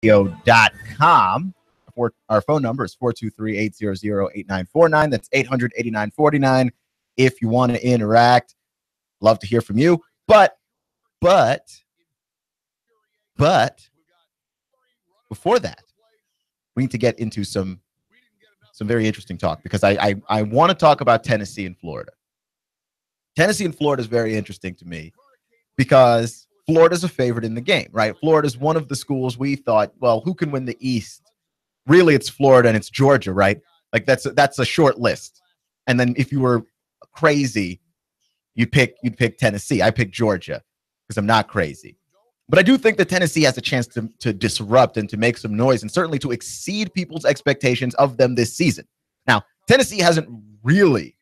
radio.com. Our phone number is 423-800-8949. That's 800-8949 if you want to interact. Love to hear from you. But before that, we need to get into some very interesting talk, because I want to talk about Tennessee and Florida. Tennessee and Florida is very interesting to me because Florida's a favorite in the game, right? Florida's one of the schools we thought, well, who can win the East? Really, it's Florida and it's Georgia, right? Like that's a short list. And then if you were crazy, you'd pick Tennessee. I picked Georgia because I'm not crazy. But I do think that Tennessee has a chance to disrupt and to make some noise, and certainly to exceed people's expectations of them this season. Now, Tennessee hasn't really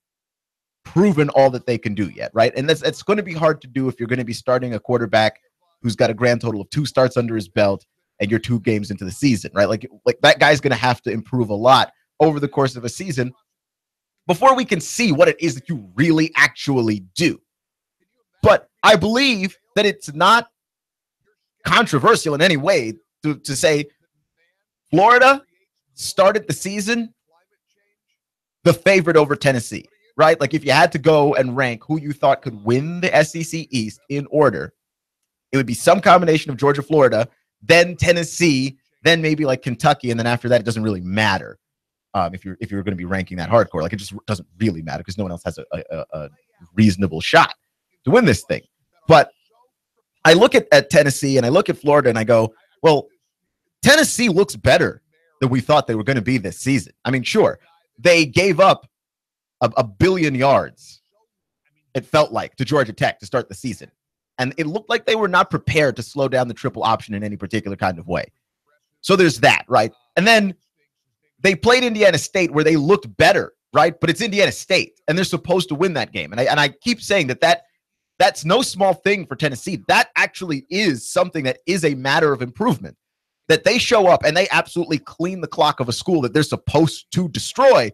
proven all that they can do yet, right? And it's going to be hard to do if you're going to be starting a quarterback who's got a grand total of 2 starts under his belt and you're 2 games into the season, right? Like that guy's going to have to improve a lot over the course of a season before we can see what it is that you really actually do. But I believe that it's not controversial in any way to say Florida started the season the favorite over Tennessee, right? Like if you had to go and rank who you thought could win the SEC East in order, it would be some combination of Georgia, Florida, then Tennessee, then maybe like Kentucky, and then after that it doesn't really matter if you're going to be ranking that hardcore. Like it just doesn't really matter because no one else has a reasonable shot to win this thing. But I look at Tennessee and I look at Florida and I go, well, Tennessee looks better than we thought they were going to be this season. I mean, sure, they gave up a billion yards, it felt like, to Georgia Tech to start the season. And it looked like they were not prepared to slow down the triple option in any particular kind of way. So there's that, right? And then they played Indiana State where they looked better, right? But it's Indiana State, and they're supposed to win that game. And I keep saying that's no small thing for Tennessee. That actually is something that is a matter of improvement, that they show up and they absolutely clean the clock of a school that they're supposed to destroy.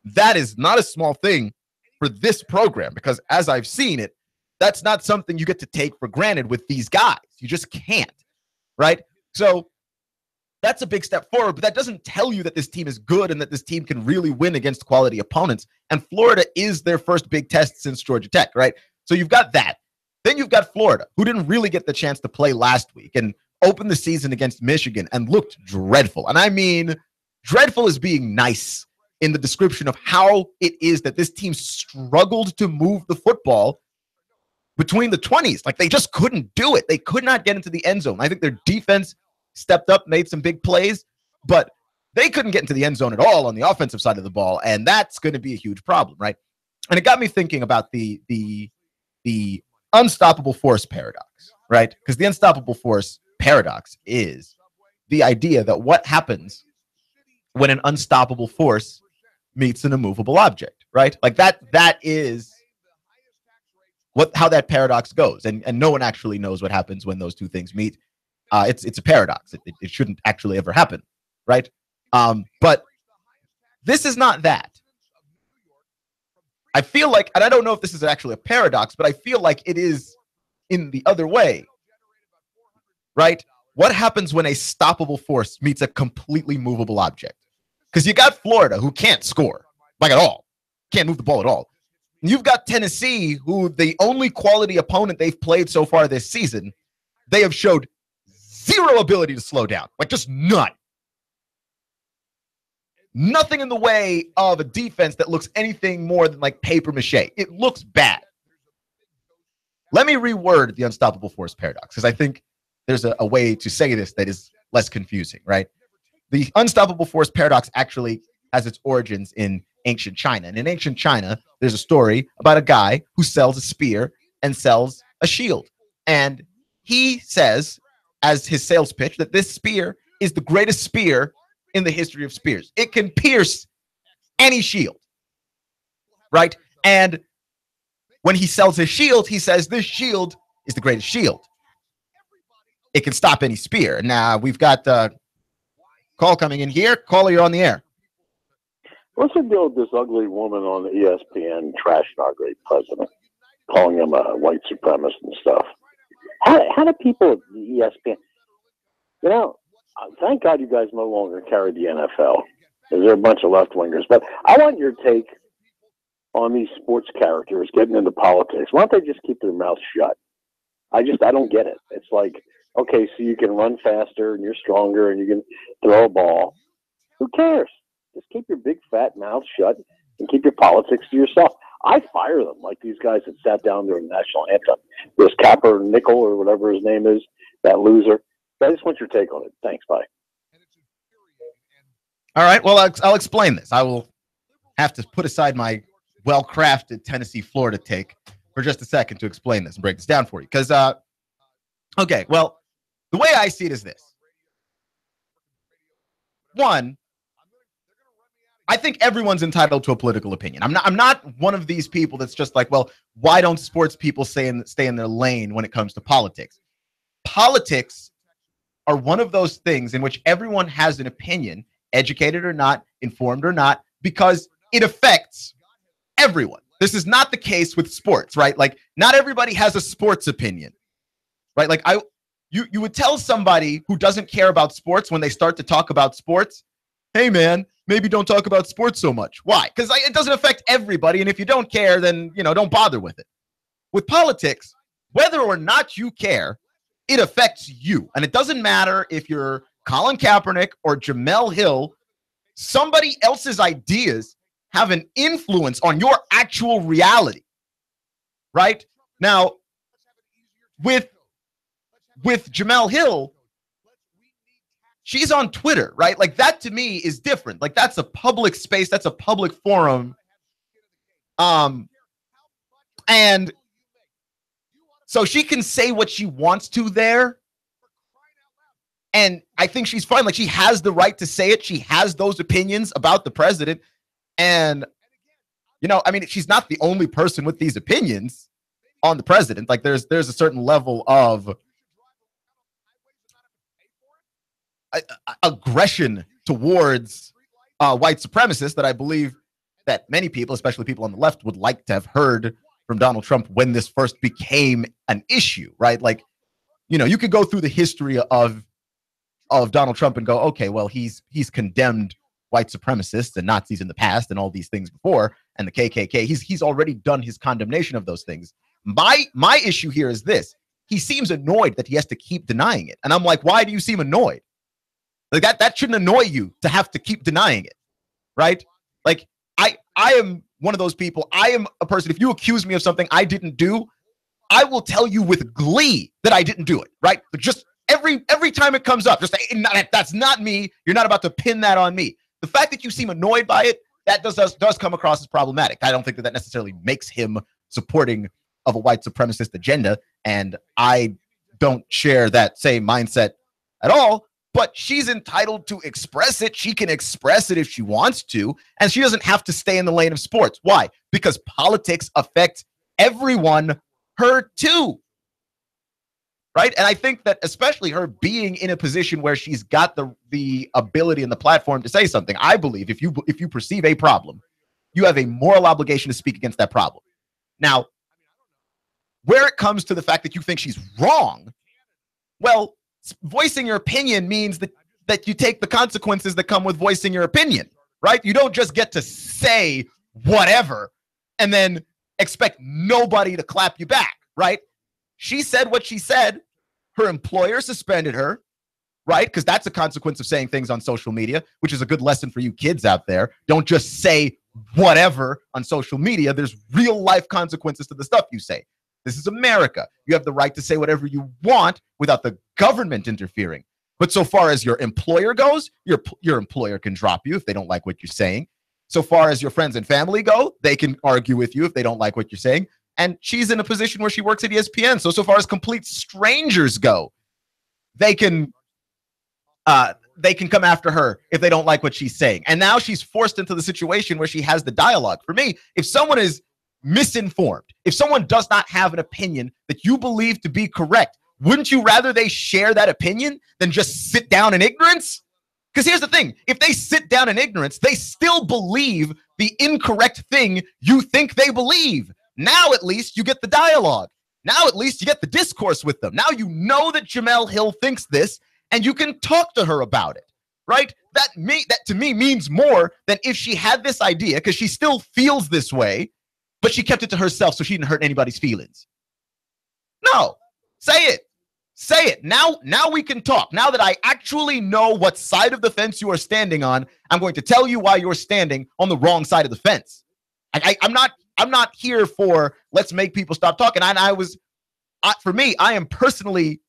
That is not a small thing for this program, because as I've seen it, that's not something you get to take for granted with these guys. You just can't, right? So that's a big step forward, but that doesn't tell you that this team is good and that this team can really win against quality opponents. And Florida is their first big test since Georgia Tech, right? So you've got that. Then you've got Florida, who didn't really get the chance to play last week and opened the season against Michigan and looked dreadful. And I mean, dreadful is being nice in the description of how it is that this team struggled to move the football between the 20s. Like they just couldn't do it. They could not get into the end zone. I think their defense stepped up, made some big plays, but they couldn't get into the end zone at all on the offensive side of the ball. And that's going to be a huge problem, right? And it got me thinking about the unstoppable force paradox, right? Because the unstoppable force paradox is the idea that what happens when an unstoppable force meets an immovable object, right? Like that is how that paradox goes. And no one actually knows what happens when those two things meet. It's a paradox. It shouldn't actually ever happen, right? But this is not that. I feel like, and I don't know if this is actually a paradox, but I feel like it is in the other way, right? What happens when a stoppable force meets a completely movable object? Because you got Florida, who can't score, like at all. Can't move the ball at all. And you've got Tennessee, who the only quality opponent they've played so far this season, they have showed zero ability to slow down. Like just none. Nothing in the way of a defense that looks anything more than like paper mache. It looks bad. Let me reword the unstoppable force paradox, because I think there's a way to say this that is less confusing, right? The unstoppable force paradox actually has its origins in ancient China. And in ancient China, there's a story about a guy who sells a spear and sells a shield. And he says, as his sales pitch, that this spear is the greatest spear in the history of spears. It can pierce any shield, right? And when he sells his shield, he says this shield is the greatest shield. It can stop any spear. Now we've got a call coming in here. Caller, you're on the air. What's the deal with this ugly woman on ESPN trashing our great president, calling him a white supremacist and stuff? How do people at ESPN, Thank God you guys no longer carry the NFL. They're a bunch of left-wingers. But I want your take on these sports characters getting into politics. Why don't they just keep their mouth shut? I don't get it. It's like, okay, so you can run faster and you're stronger and you can throw a ball. Who cares? Just keep your big fat mouth shut and keep your politics to yourself. I fire them like these guys that sat down during the national anthem. This Capper Nickel or whatever his name is, that loser. I just want your take on it. Thanks. Bye. All right. Well, I'll explain this. I will have to put aside my well-crafted Tennessee-Florida take for just a second to explain this and break this down for you. Because, okay, well, the way I see it is this. One, I think everyone's entitled to a political opinion. I'm not one of these people that's just like, well, why don't sports people stay in their lane when it comes to politics? Politics are one of those things in which everyone has an opinion, educated or not, informed or not, because it affects everyone. This is not the case with sports, right? Like, not everybody has a sports opinion, right? Like, you would tell somebody who doesn't care about sports when they start to talk about sports, hey, man, maybe don't talk about sports so much. Why? Because it doesn't affect everybody, and if you don't care, then, don't bother with it. With politics, whether or not you care, it affects you. And it doesn't matter if you're Colin Kaepernick or Jamel Hill, somebody else's ideas have an influence on your actual reality, right? Now, with Jamel Hill, she's on Twitter, right? Like, that to me is different. Like, that's a public space. That's a public forum. And so she can say what she wants to there. And I think she's fine. Like, she has the right to say it. She has those opinions about the president. And, I mean, she's not the only person with these opinions on the president. Like, there's a certain level of aggression towards white supremacists that I believe that many people, especially people on the left, would like to have heard from Donald Trump when this first became an issue, right? Like, you could go through the history of Donald Trump and go, okay, well, he's condemned white supremacists and Nazis in the past and all these things before, and the KKK. He's already done his condemnation of those things. My issue here is this. He seems annoyed that he has to keep denying it. And I'm like, why do you seem annoyed? Like, that shouldn't annoy you to have to keep denying it, right? Like, I am one of those people. I am a person, if you accuse me of something I didn't do, I will tell you with glee that I didn't do it, right? But just every time it comes up, just say, that's not me. You're not about to pin that on me. The fact that you seem annoyed by it, that does come across as problematic. I don't think that necessarily makes him supporting of a white supremacist agenda, and I don't share that same mindset at all. But she's entitled to express it. She can express it if she wants to, and she doesn't have to stay in the lane of sports. Why? Because politics affects everyone, her too. Right? And I think that especially her being in a position where she's got the ability and the platform to say something, I believe if you perceive a problem, you have a moral obligation to speak against that problem. Now, where it comes to the fact that you think she's wrong, well, voicing your opinion means that you take the consequences that come with voicing your opinion, right? You don't just get to say whatever and then expect nobody to clap you back, right? She said what she said. Her employer suspended her, right? Because that's a consequence of saying things on social media, which is a good lesson for you kids out there. Don't just say whatever on social media. There's real life consequences to the stuff you say. This is America. You have the right to say whatever you want without the government interfering. But so far as your employer goes, your employer can drop you if they don't like what you're saying. So far as your friends and family go, they can argue with you if they don't like what you're saying. And she's in a position where she works at ESPN. So far as complete strangers go, they can come after her if they don't like what she's saying. And now she's forced into the situation where she has the dialogue. For me, if someone is misinformed, if someone does not have an opinion that you believe to be correct, wouldn't you rather they share that opinion than just sit down in ignorance? Because here's the thing. If they sit down in ignorance, they still believe the incorrect thing you think they believe. Now at least you get the dialogue. Now at least you get the discourse with them. Now you know that Jamel Hill thinks this, and you can talk to her about it, right? That to me means more than if she had this idea, because she still feels this way, but she kept it to herself so she didn't hurt anybody's feelings. No, say it. Say it. Now we can talk. Now that I actually know what side of the fence you are standing on, I'm going to tell you why you're standing on the wrong side of the fence. I'm not here for let's make people stop talking. For me, I am personally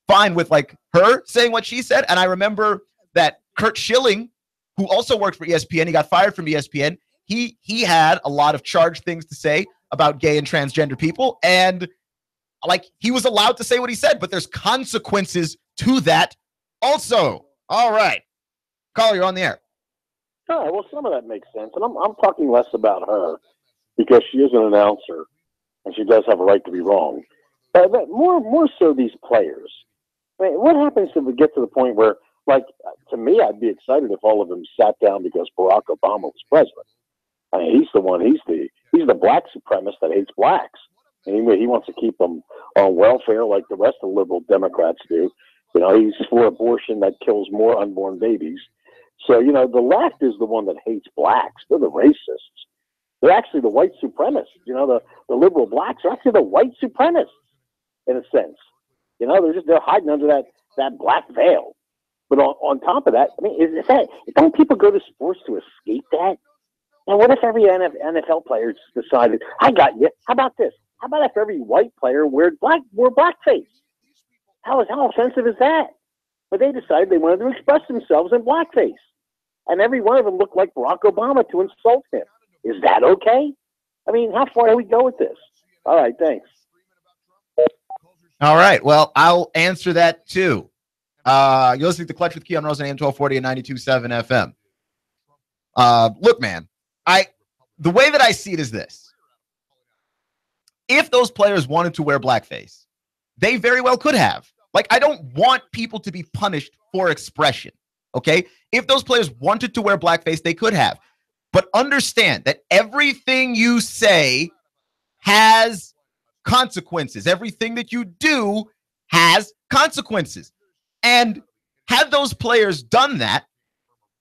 fine with like her saying what she said. And I remember that Kurt Schilling, who also worked for ESPN, he got fired from ESPN. He had a lot of charged things to say about gay and transgender people, and like he was allowed to say what he said, but there's consequences to that also. All right, Carl, you're on the air. All right, well, some of that makes sense, and I'm talking less about her because she is an announcer and she does have a right to be wrong. But more so these players. I mean, what happens if we get to the point where, like, to me, I'd be excited if all of them sat down because Barack Obama was president. I mean, he's the black supremacist that hates blacks. Anyway, he wants to keep them on welfare like the rest of the liberal Democrats do. You know, he's for abortion that kills more unborn babies. So, you know, the left is the one that hates blacks. They're the racists. They're actually the white supremacists. You know, the liberal blacks are actually the white supremacists in a sense. You know, they're hiding under that black veil. But on top of that, I mean, don't people go to sports to escape that? And what if every NFL player decided, I got you. How about this? How about if every white player wore blackface? How offensive is that? But they decided they wanted to express themselves in blackface. And every one of them looked like Barack Obama to insult him. Is that okay? I mean, how far do we go with this? All right, thanks. All right, well, I'll answer that too. You're listening to Clutch with Keon Rose on AM 1240 and 92.7 FM. Look, man, the way that I see it is this. If those players wanted to wear blackface, they very well could have. Like, I don't want people to be punished for expression, okay? If those players wanted to wear blackface, they could have. But understand that everything you say has consequences. Everything that you do has consequences. And had those players done that,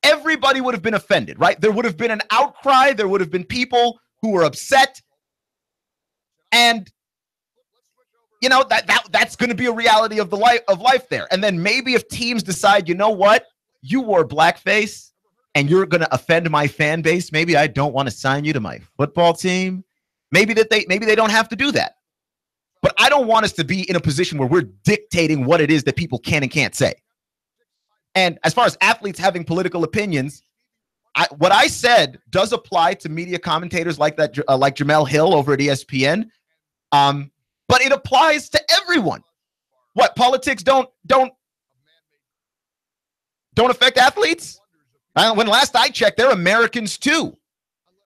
everybody would have been offended, right? There would have been an outcry. There would have been people who were upset. And, you know, that's going to be a reality of life there. And then maybe if teams decide, you know what, you wore blackface and you're going to offend my fan base, maybe I don't want to sign you to my football team. Maybe they don't have to do that. But I don't want us to be in a position where we're dictating what it is that people can and can't say. And as far as athletes having political opinions, what I said does apply to media commentators like that, like Jamel Hill over at ESPN. But it applies to everyone. What, politics don't affect athletes? When last I checked, they're Americans too.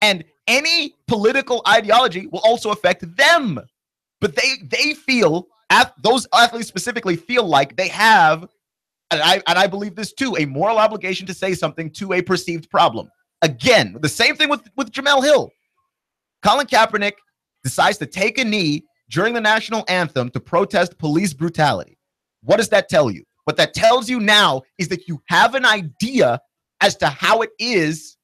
And any political ideology will also affect them. But they feel, those athletes specifically feel like they have, and I believe this too, a moral obligation to say something to a perceived problem. Again, the same thing with Jamel Hill. Colin Kaepernick decides to take a knee during the national anthem to protest police brutality. What does that tell you? What that tells you now is that you have an idea as to how it is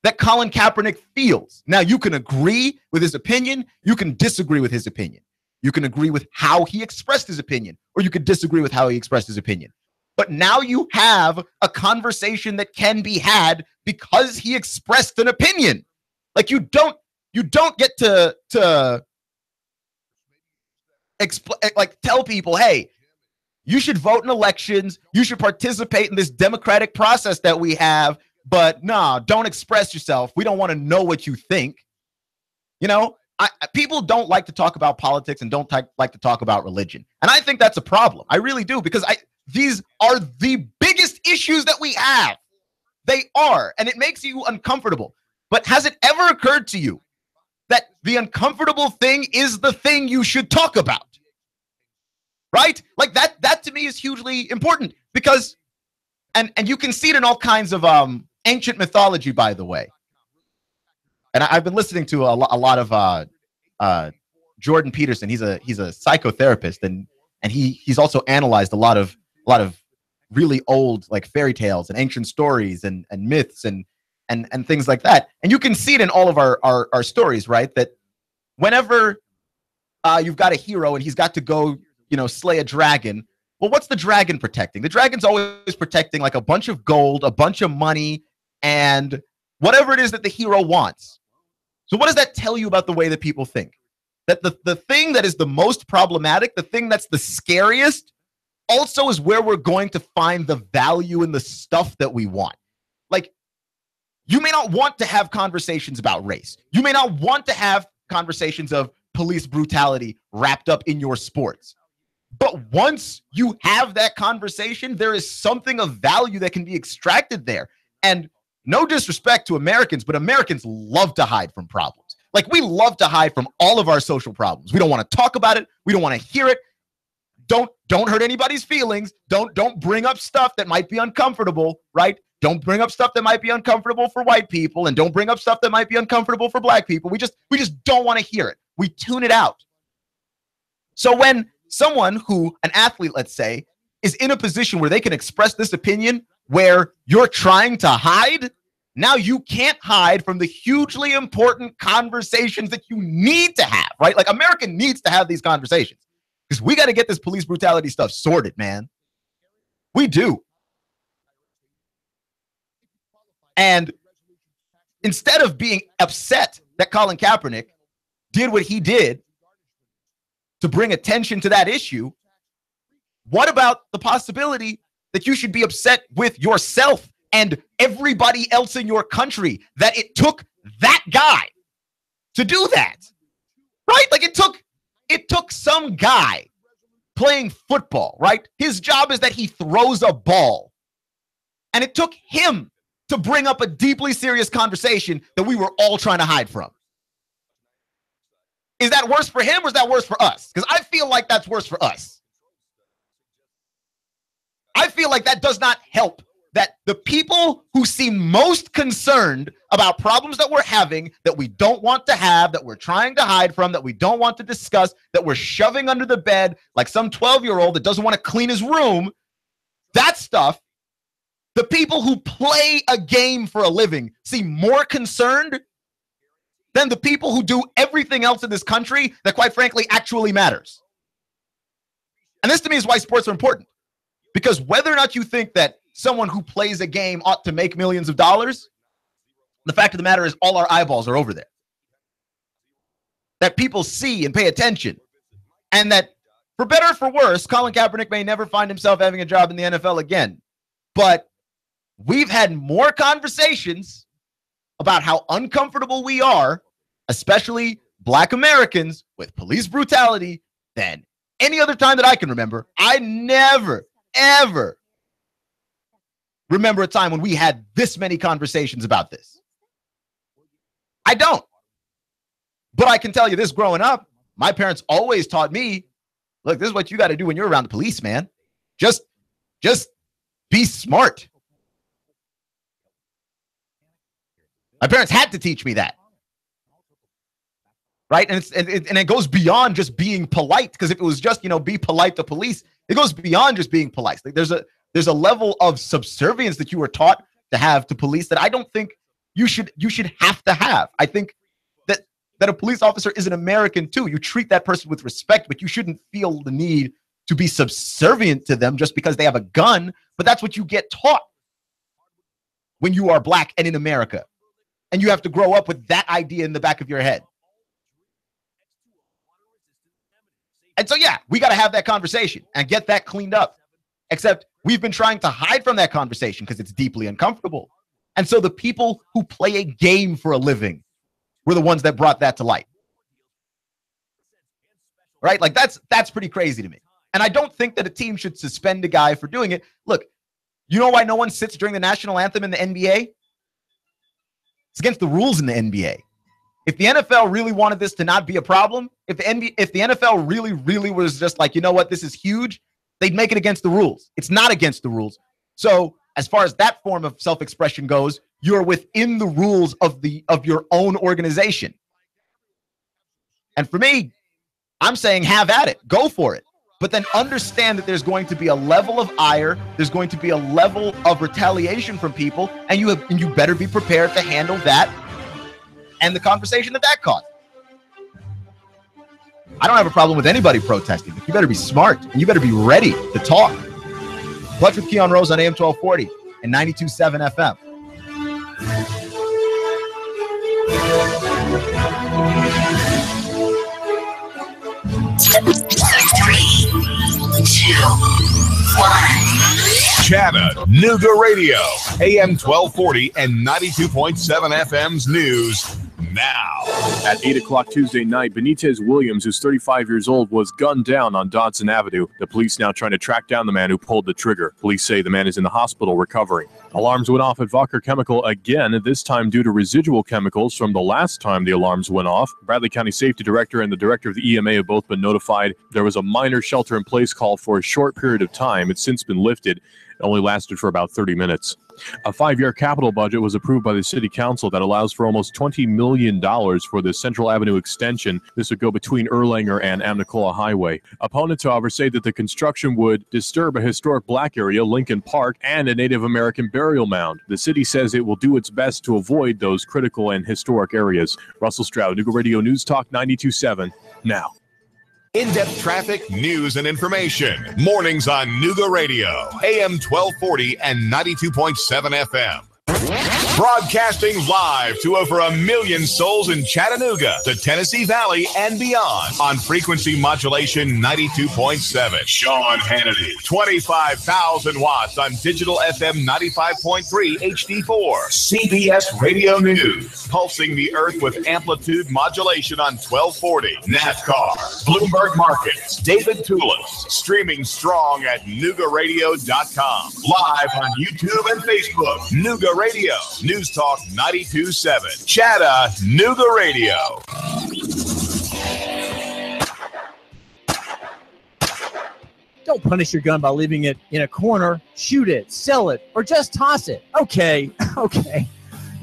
that Colin Kaepernick feels. Now, you can agree with his opinion. You can disagree with his opinion. You can agree with how he expressed his opinion, or you could disagree with how he expressed his opinion. But now you have a conversation that can be had because he expressed an opinion. Like, you don't get to tell people, hey, you should vote in elections. You should participate in this democratic process that we have. But no, don't express yourself. We don't want to know what you think. You know, people don't like to talk about politics and don't like to talk about religion. And I think that's a problem. I really do, because these are the biggest issues that we have. They are, and it makes you uncomfortable. But has it ever occurred to you that the uncomfortable thing is the thing you should talk about? Right? Like that to me is hugely important, because, and you can see it in all kinds of ancient mythology, by the way. And I've been listening to a lot of Jordan Peterson. He's a psychotherapist, and he's also analyzed a lot of really old like fairy tales and ancient stories and myths and things like that. And you can see it in all of our stories, right? That whenever you've got a hero and he's got to go, slay a dragon. Well, what's the dragon protecting? The dragon's always protecting like a bunch of gold, a bunch of money, and whatever it is that the hero wants. So what does that tell you about the way that people think? That the thing that is the most problematic, the thing that's the scariest, also is where we're going to find the value in the stuff that we want. Like, you may not want to have conversations about race. You may not want to have conversations of police brutality wrapped up in your sports. But once you have that conversation, there is something of value that can be extracted there. And no disrespect to Americans, but Americans love to hide from problems. Like, we love to hide from all of our social problems. We don't want to talk about it. We don't want to hear it. Don't hurt anybody's feelings. Don't bring up stuff that might be uncomfortable, right? Don't bring up stuff that might be uncomfortable for white people, and don't bring up stuff that might be uncomfortable for black people. We just don't want to hear it. We tune it out. So when someone an athlete, let's say, is in a position where they can express this opinion where you're trying to hide, now you can't hide from the hugely important conversations that you need to have, right? Like, America needs to have these conversations because we got to get this police brutality stuff sorted, man. We do. And instead of being upset that Colin Kaepernick did what he did to bring attention to that issue, what about the possibility that you should be upset with yourself and everybody else in your country that it took that guy to do that, right? Like, it took some guy playing football, right? His job is that he throws a ball. And it took him to bring up a deeply serious conversation that we were all trying to hide from. Is that worse for him or is that worse for us? Because I feel like that's worse for us. I feel like that does not help that the people who seem most concerned about problems that we're having, that we don't want to have, that we're trying to hide from, that we don't want to discuss, that we're shoving under the bed like some 12-year-old that doesn't want to clean his room, that stuff, the people who play a game for a living seem more concerned than the people who do everything else in this country that, quite frankly, actually matters. And this, to me, is why sports are important. Because whether or not you think that someone who plays a game ought to make millions of dollars, the fact of the matter is all our eyeballs are over there. That people see and pay attention. And that, for better or for worse, Colin Kaepernick may never find himself having a job in the NFL again. But we've had more conversations about how uncomfortable we are, especially Black Americans, with police brutality than any other time that I can remember. I never, ever remember a time when we had this many conversations about this. I don't. But I can tell you this, growing up, my parents always taught me, look, this is what you got to do when you're around the police, man. Just be smart. My parents had to teach me that. Right? And it goes beyond just being polite, because if it was just, be polite to police, it goes beyond just being polite. Like, there's a level of subservience that you were taught to have to police that I don't think you should have to have. I think that a police officer is an American too. You treat that person with respect, but you shouldn't feel the need to be subservient to them just because they have a gun. But that's what you get taught when you are Black and in America. And you have to grow up with that idea in the back of your head. And so, yeah, we got to have that conversation and get that cleaned up. Except we've been trying to hide from that conversation because it's deeply uncomfortable. And so the people who play a game for a living were the ones that brought that to light. Right? Like, that's pretty crazy to me. And I don't think that a team should suspend a guy for doing it. Look, you know why no one sits during the national anthem in the NBA? It's against the rules in the NBA. If the NFL really wanted this to not be a problem, if the NFL really, really was just like, you know what, this is huge, they'd make it against the rules. It's not against the rules. So as far as that form of self-expression goes, you're within the rules of your own organization. And for me, I'm saying have at it. Go for it. but then understand that there's going to be a level of ire, there's going to be a level of retaliation from people, and you better be prepared to handle that and the conversation that caused. I don't have a problem with anybody protesting, but you better be smart and you better be ready to talk. Clutch with Keon Rose on AM 1240 and 92.7 FM. Three, two, one. Chattanooga Radio, AM 1240 and 92.7 FM's news now. At 8 o'clock Tuesday night, Benitez Williams, who's 35 years old, was gunned down on Dodson Avenue. The police now trying to track down the man who pulled the trigger. Police say the man is in the hospital recovering. Alarms went off at Walker Chemical again, this time due to residual chemicals from the last time the alarms went off. Bradley County Safety Director and the Director of the EMA have both been notified. There was a minor shelter-in-place call for a short period of time. It's since been lifted. It only lasted for about 30 minutes. A 5-year capital budget was approved by the City Council that allows for almost $20 million for the Central Avenue extension. This would go between Erlanger and Amnicola Highway. Opponents, however, say that the construction would disturb a historic black area, Lincoln Park, and a Native American burial mound. The city says it will do its best to avoid those critical and historic areas. Russell Stroud, Nooga Radio News Talk 92.7 now. In-depth traffic, news, and information. Mornings on Nooga Radio, AM 1240 and 92.7 FM. Broadcasting live to over 1 million souls in Chattanooga, the Tennessee Valley, and beyond on frequency modulation 92.7. Sean Hannity, 25,000 watts on digital FM 95.3 HD4. CBS Radio News, pulsing the earth with amplitude modulation on 1240. NASCAR, Bloomberg Markets, David Tulis, streaming strong at NoogaRadio.com. Live on YouTube and Facebook, Nooga Radio. News Talk 92.7. Chattanooga Radio. Don't punish your gun by leaving it in a corner. Shoot it, sell it, or just toss it. Okay.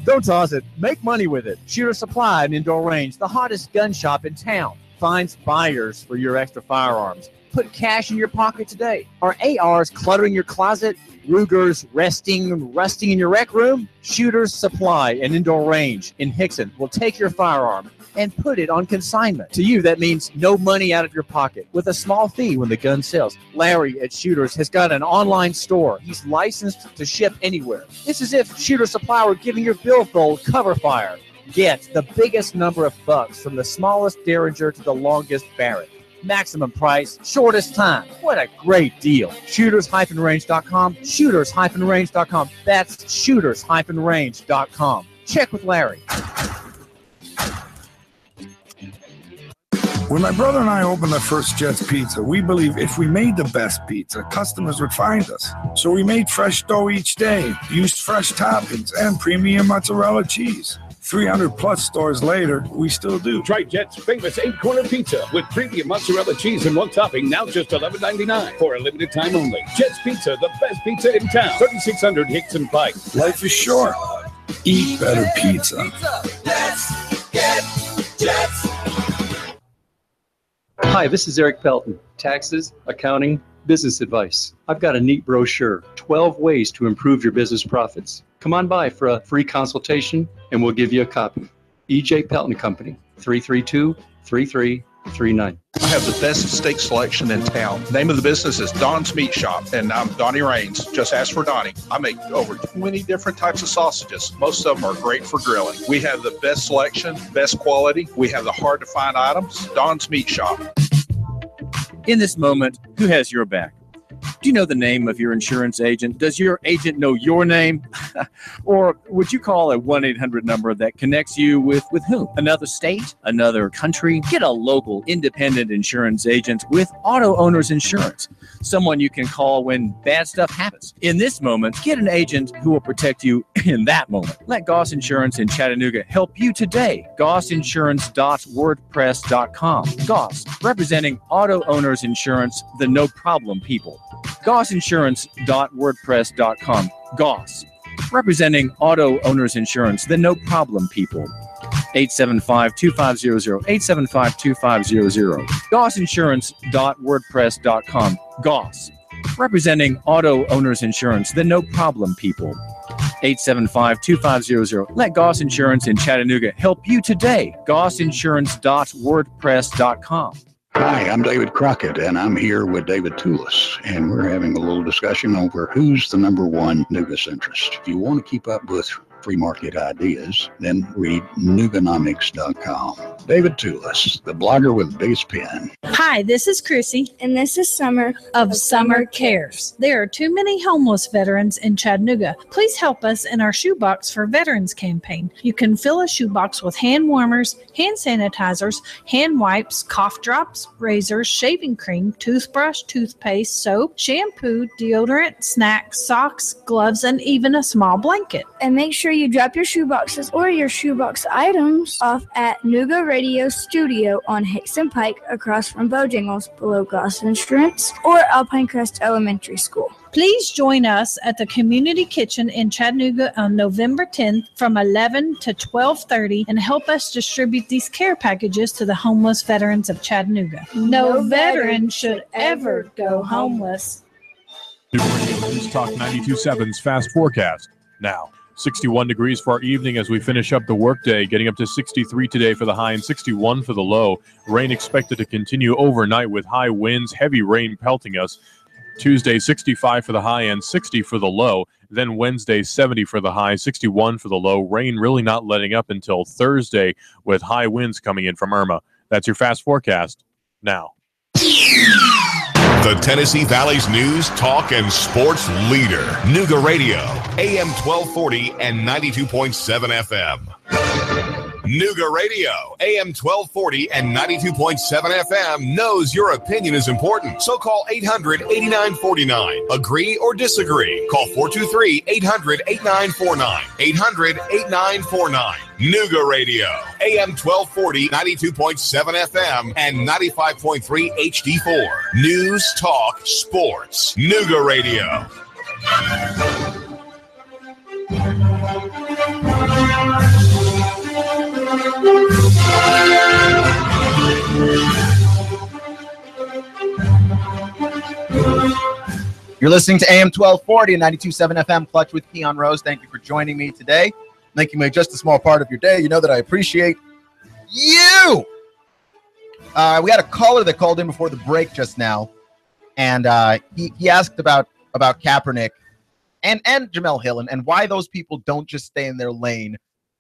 Don't toss it. Make money with it. Shooter Supply and Indoor Range, the hottest gun shop in town, finds buyers for your extra firearms. Put cash in your pocket today. Are ARs cluttering your closet? Rugers rusting in your rec room? Shooters Supply and Indoor Range in Hickson will take your firearm and put it on consignment. To you, that means no money out of your pocket with a small fee when the gun sells. Larry at Shooters has got an online store. He's licensed to ship anywhere. It's as if Shooter Supply were giving your billfold cover fire. Get the biggest number of bucks from the smallest Derringer to the longest Barrett. Maximum price, shortest time. What a great deal. Shooters-range.com. Shooters-range.com. That's shooters-range.com. Check with Larry. When my brother and I opened the first Jets Pizza, we believed if we made the best pizza, customers would find us. So we made fresh dough each day, used fresh toppings, and premium mozzarella cheese. 300-plus stores later, we still do. Try Jet's famous 8-corner pizza with premium mozzarella cheese and one topping, now just $11.99 for a limited time only. Jet's Pizza, the best pizza in town. 3600 Hickson Pike. Life is short. Eat better pizza. Let's get Jets. Hi, this is Eric Pelton. Taxes, accounting, business advice. I've got a neat brochure, 12 ways to improve your business profits. Come on by for a free consultation and we'll give you a copy. E.J. Pelton Company, 332-3339. I have the best steak selection in town. Name of the business is Don's Meat Shop, and I'm Donnie Raines. Just ask for Donnie. I make over 20 different types of sausages. Most of them are great for grilling. We have the best selection, best quality. We have the hard-to-find items. Don's Meat Shop. In this moment, who has your back? Do you know the name of your insurance agent? Does your agent know your name? Or would you call a 1-800 number that connects you with whom? Another state? Another country? Get a local independent insurance agent with Auto Owners Insurance. Someone you can call when bad stuff happens. In this moment, get an agent who will protect you in that moment. Let Goss Insurance in Chattanooga help you today. GossInsurance.wordpress.com. Goss, representing Auto Owners Insurance, the no problem people. GossInsurance.wordpress.com. Goss, representing Auto Owners Insurance, the no problem people. 875-2500, 875-2500. GossInsurance.wordpress.com. Goss, representing auto owners insurance, the no problem people. 875-2500. Let Goss Insurance in Chattanooga help you today. GossInsurance.wordpress.com. Hi, I'm David Crockett, and I'm here with David Tulis, and we're having a little discussion over who's the number one Nooga centrist. If you want to keep up with free market ideas, then read Nooganomics.com. David Tulis, the blogger with the biggest pen. Hi, this is Chrissy, and this is Summer of Summer Cares. There are too many homeless veterans in Chattanooga. Please help us in our Shoebox for Veterans campaign. You can fill a shoebox with hand warmers, hand sanitizers, hand wipes, cough drops, razors, shaving cream, toothbrush, toothpaste, soap, shampoo, deodorant, snacks, socks, gloves, and even a small blanket. And make sure you drop your shoeboxes or your shoebox items off at Nooga Radio Studio on Hickson Pike across from Bojangles below Goss Insurance or Alpine Crest Elementary School. Please join us at the Community Kitchen in Chattanooga on November 10th from 11 to 12:30 and help us distribute these care packages to the homeless veterans of Chattanooga. No veteran should ever go homeless. News Talk 92.7's Fast Forecast. Now, 61 degrees for our evening as we finish up the workday, getting up to 63 today for the high and 61 for the low. Rain expected to continue overnight with high winds, heavy rain pelting us. Tuesday, 65 for the high and 60 for the low. Then Wednesday, 70 for the high, 61 for the low. Rain really not letting up until Thursday with high winds coming in from Irma. That's your Fast Forecast now. The Tennessee Valley's news, talk, and sports leader. Nooga Radio, AM 1240 and 92.7 FM. Nooga Radio, AM 1240 and 92.7 FM knows your opinion is important. So call 800-8949. Agree or disagree. Call 423-800-8949. 800-8949. Nooga Radio, AM 1240, 92.7 FM, and 95.3 HD4. News, talk, sports. Nooga Radio. You're listening to AM 1240 and 92.7 FM Clutch with Keon Rose. Thank you for joining me today. Making me just a small part of your day. You know that I appreciate you. We had a caller that called in before the break just now, and he asked about Kaepernick and Jamel Hill and why those people don't just stay in their lane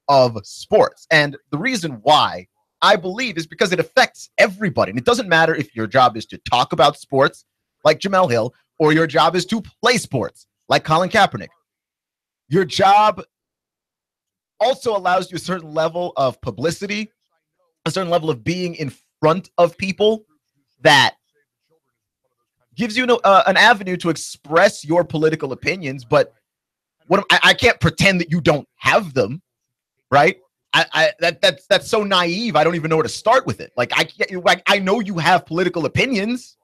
of sports. And the reason why, I believe, is because it affects everybody. And it doesn't matter if your job is to talk about sports, like Jamel Hill, or your job is to play sports, like Colin Kaepernick. Your job also allows you a certain level of publicity, a certain level of being in front of people that gives you an avenue to express your political opinions. But I can't pretend that you don't have them, right? That's so naive. I don't even know where to start with it. I know you have political opinions,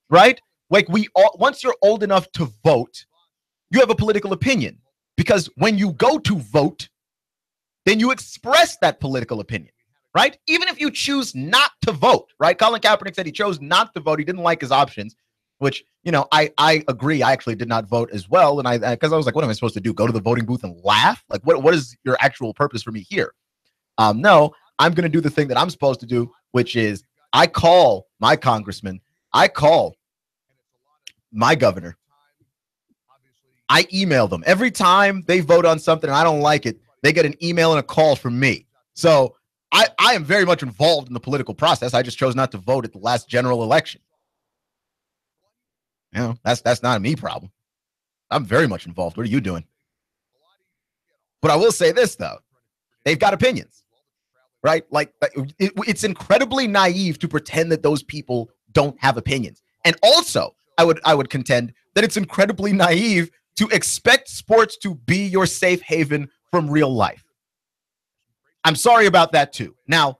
right? Once you're old enough to vote, you have a political opinion, because when you go to vote, then you express that political opinion, right? Even if you choose not to vote, right? Colin Kaepernick said he chose not to vote. He didn't like his options, which, I agree. I actually did not vote as well. And because I was like, what am I supposed to do? Go to the voting booth and laugh? Like, what is your actual purpose for me here? No, I'm going to do the thing that I'm supposed to do, which is I call my congressman. I call my governor. I email them. Every time they vote on something and I don't like it, they get an email and a call from me. So I am very much involved in the political process. I just chose not to vote at the last general election. That's not a me problem. I'm very much involved. What are you doing? But I will say this, though. They've got opinions, right? It's incredibly naive to pretend that those people don't have opinions. And also, I would contend that it's incredibly naive to expect sports to be your safe haven from real life. I'm sorry about that too. Now,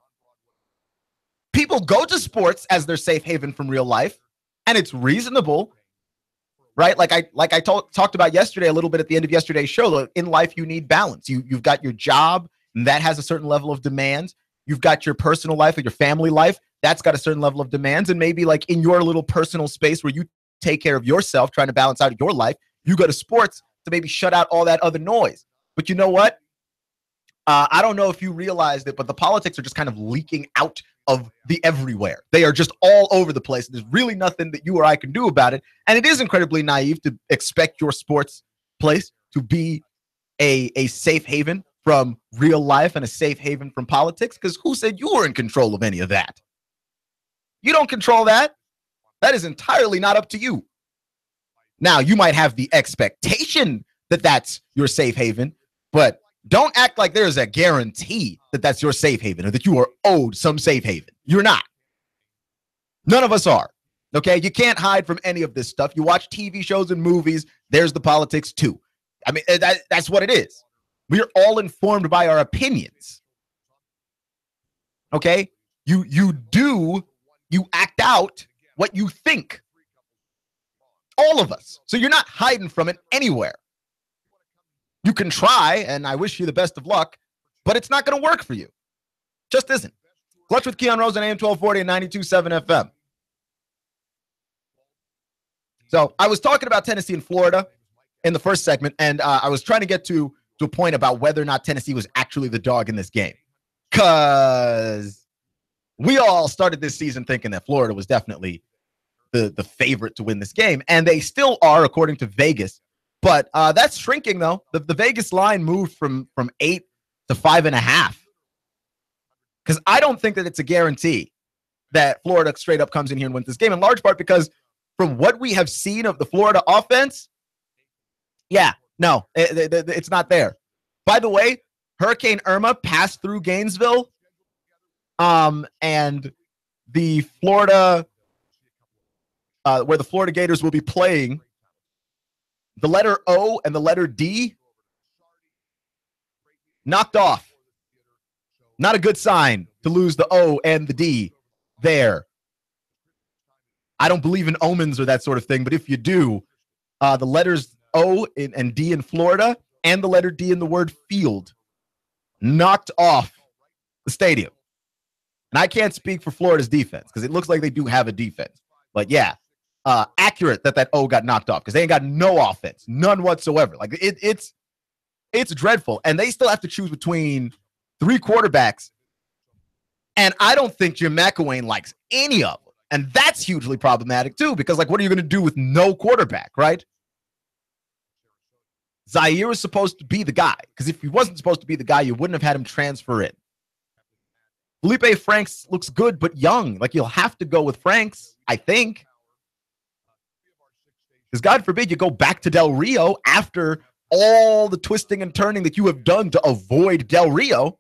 people go to sports as their safe haven from real life, and it's reasonable, right? Like I talked about yesterday a little bit at the end of yesterday's show. In life, you need balance. You've got your job, and that has a certain level of demands. You've got your personal life or your family life. That's got a certain level of demands. And maybe like in your little personal space where you take care of yourself, trying to balance out your life, you go to sports to maybe shut out all that other noise. But you know what? I don't know if you realized it, but the politics are just kind of leaking out of the everywhere. They are just all over the place. There's really nothing that you or I can do about it. And it is incredibly naive to expect your sports place to be a safe haven from real life and a safe haven from politics, because who said you were in control of any of that? You don't control that. That is entirely not up to you. Now, you might have the expectation that that's your safe haven, but don't act like there's a guarantee that that's your safe haven or that you are owed some safe haven. You're not. None of us are. Okay? You can't hide from any of this stuff. You watch TV shows and movies, there's the politics too. I mean, that's what it is. We are all informed by our opinions. Okay? You act out what you think. All of us. So you're not hiding from it anywhere. You can try, and I wish you the best of luck, but it's not going to work for you. Just isn't. Clutch with Keon Rose on AM 1240 and 92.7 FM. So I was talking about Tennessee and Florida in the first segment, and I was trying to get to a point about whether or not Tennessee was actually the dog in this game. Because we all started this season thinking that Florida was definitely the favorite to win this game, and they still are, according to Vegas. But that's shrinking, though. The Vegas line moved from 8 to 5.5. Because I don't think that it's a guarantee that Florida straight up comes in here and wins this game, in large part because from what we have seen of the Florida offense, it's not there. By the way, Hurricane Irma passed through Gainesville, and the Florida, where the Florida Gators will be playing, the letter O and the letter D knocked off. Not a good sign to lose the O and the D there. I don't believe in omens or that sort of thing, but if you do, the letters O and D in Florida and the letter D in the word field knocked off the stadium. And I can't speak for Florida's defense because it looks like they do have a defense. But yeah, accurate that O got knocked off because they ain't got no offense, none whatsoever. Like it's dreadful. And they still have to choose between 3 quarterbacks. And I don't think Jim McElwain likes any of them. And that's hugely problematic too, because like, what are you going to do with no quarterback, right? Zaire was supposed to be the guy, because if he wasn't supposed to be the guy, you wouldn't have had him transfer in. Felipe Franks looks good, but young. Like, you'll have to go with Franks, I think. Because God forbid you go back to Del Rio after all the twisting and turning that you have done to avoid Del Rio.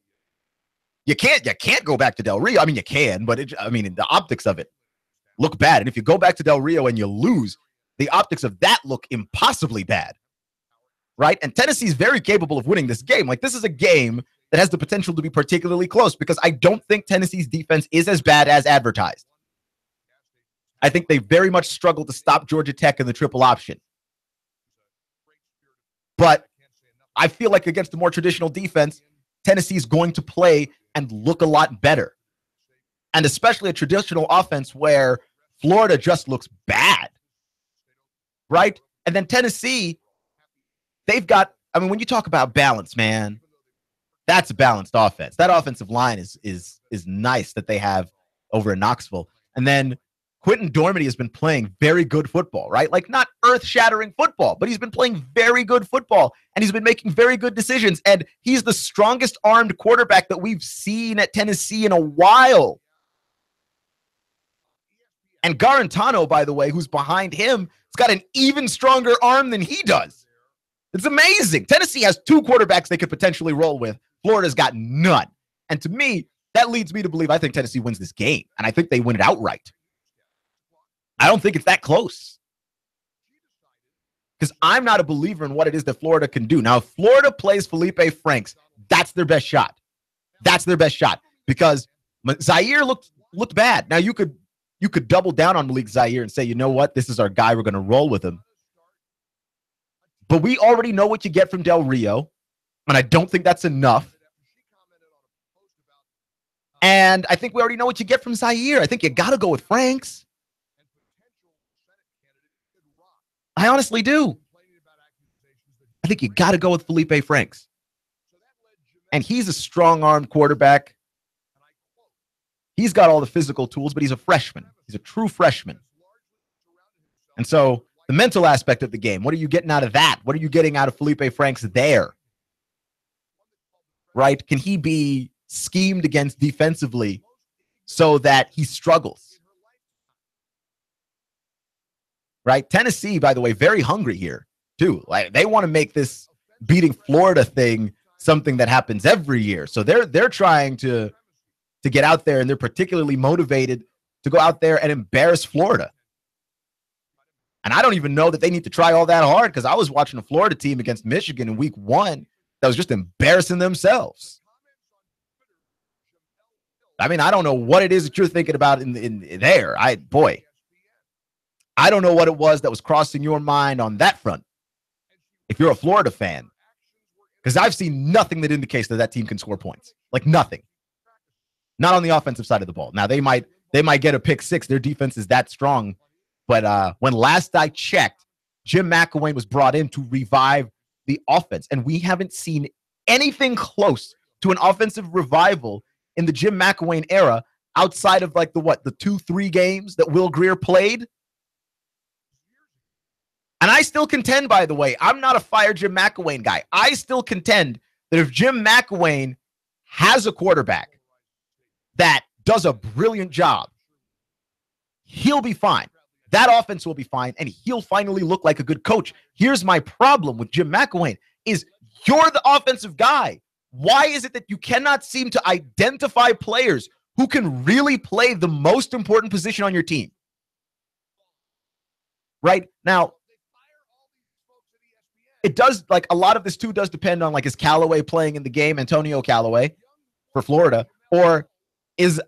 You can't go back to Del Rio. I mean, you can, but the optics of it look bad. And if you go back to Del Rio and you lose, the optics of that look impossibly bad. Right? And Tennessee is very capable of winning this game. Like, this is a game that has the potential to be particularly close because I don't think Tennessee's defense is as bad as advertised. I think they very much struggle to stop Georgia Tech in the triple option. But I feel like against a more traditional defense, Tennessee is going to play and look a lot better. And especially a traditional offense where Florida just looks bad. Right? And then Tennessee, they've got, when you talk about balance, man, that's a balanced offense. That offensive line is nice that they have over in Knoxville. And then Quentin Dormady has been playing very good football, right? Like, not earth-shattering football, but he's been playing very good football, and he's been making very good decisions, and he's the strongest armed quarterback that we've seen at Tennessee in a while. And Garantano, by the way, who's behind him, has got an even stronger arm than he does. It's amazing. Tennessee has 2 quarterbacks they could potentially roll with. Florida's got none. And to me, that leads me to believe I think Tennessee wins this game, and I think they win it outright. I don't think it's that close. Because I'm not a believer in what it is that Florida can do. Now, if Florida plays Felipe Franks, that's their best shot. That's their best shot. Because Zaire looked bad. Now, you could double down on Malik Zaire and say, you know what? This is our guy. We're going to roll with him. But we already know what you get from Del Rio, and I don't think that's enough. And I think we already know what you get from Zaire. I think you got to go with Franks. I honestly do. I think you got to go with Felipe Franks. And he's a strong-armed quarterback. He's got all the physical tools, but he's a freshman. He's a true freshman. And so the mental aspect of the game, what are you getting out of that? What are you getting out of Felipe Franks there? Right? Can he be schemed against defensively so that he struggles? Right? Tennessee, by the way, very hungry here, too. Like, they want to make this beating Florida thing something that happens every year. So they're trying to get out there, and they're particularly motivated to go out there and embarrass Florida. And I don't even know that they need to try all that hard, because I was watching a Florida team against Michigan in week 1 that was just embarrassing themselves. I mean, I don't know what it is that you're thinking about in there. I don't know what it was that was crossing your mind on that front, if you're a Florida fan, because I've seen nothing that indicates that team can score points. Like, nothing. Not on the offensive side of the ball. Now, they might get a pick 6. Their defense is that strong. But when last I checked, Jim McElwain was brought in to revive the offense. And we haven't seen anything close to an offensive revival in the Jim McElwain era outside of like the 2-3 games that Will Grier played. And I still contend, by the way, I'm not a fire Jim McElwain guy. I still contend that if Jim McElwain has a quarterback that does a brilliant job, he'll be fine. That offense will be fine, and he'll finally look like a good coach. Here's my problem with Jim McElwain is you're the offensive guy. Why is it that you cannot seem to identify players who can really play the most important position on your team? Right? Now, it does, like, a lot of this too does depend on, like, is Callaway playing in the game, Antonio Callaway for Florida, or is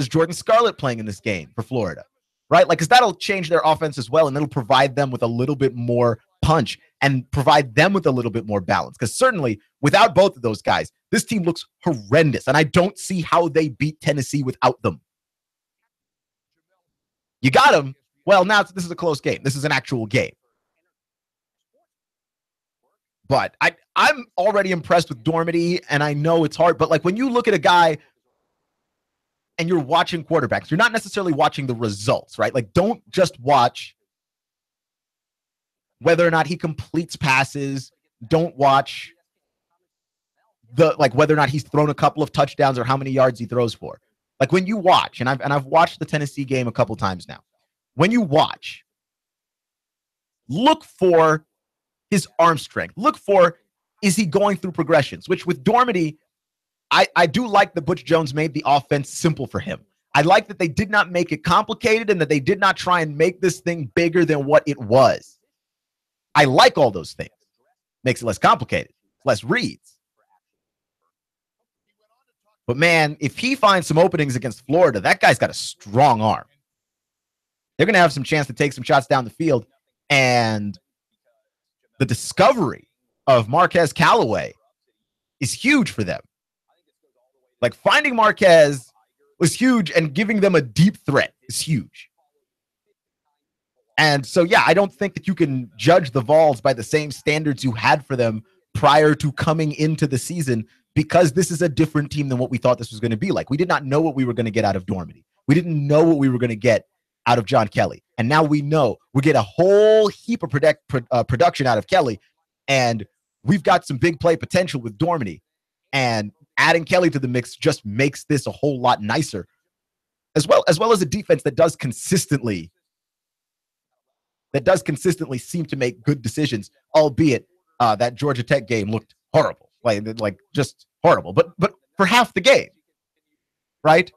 Jordan Scarlett playing in this game for Florida? Right? Like, because that'll change their offense as well, and it'll provide them with a little bit more punch and provide them with a little bit more balance. Because certainly, without both of those guys, this team looks horrendous, and I don't see how they beat Tennessee without them. You got them. Well, now this is a close game. This is an actual game. But I'm already impressed with Dormady, and I know it's hard, but like when you look at a guy and you're watching quarterbacks, you're not necessarily watching the results, right? Like, don't just watch whether or not he completes passes. Don't watch whether or not he's thrown a couple of touchdowns or how many yards he throws for. Like, when you watch, and I've watched the Tennessee game a couple times now. When you watch, look for his arm strength. Look for, is he going through progressions? Which with Dormady, I do like that Butch Jones made the offense simple for him. I like that they did not make it complicated and that they did not try and make this thing bigger than what it was. I like all those things. Makes it less complicated, less reads. But man, if he finds some openings against Florida, that guy's got a strong arm. They're going to have some chance to take some shots down the field. And the discovery of Marquez Callaway is huge for them. Like, finding Marquez was huge, and giving them a deep threat is huge. And so, yeah, I don't think that you can judge the Vols by the same standards you had for them prior to coming into the season, because this is a different team than what we thought this was going to be like. We did not know what we were going to get out of Dormady. We didn't know what we were going to get out of John Kelly. And now we know. We get a whole heap of production out of Kelly, and we've got some big play potential with Dormady. And adding Kelly to the mix just makes this a whole lot nicer, as well as a defense that does consistently seem to make good decisions, albeit that Georgia Tech game looked horrible, like just horrible. But for half the game, right?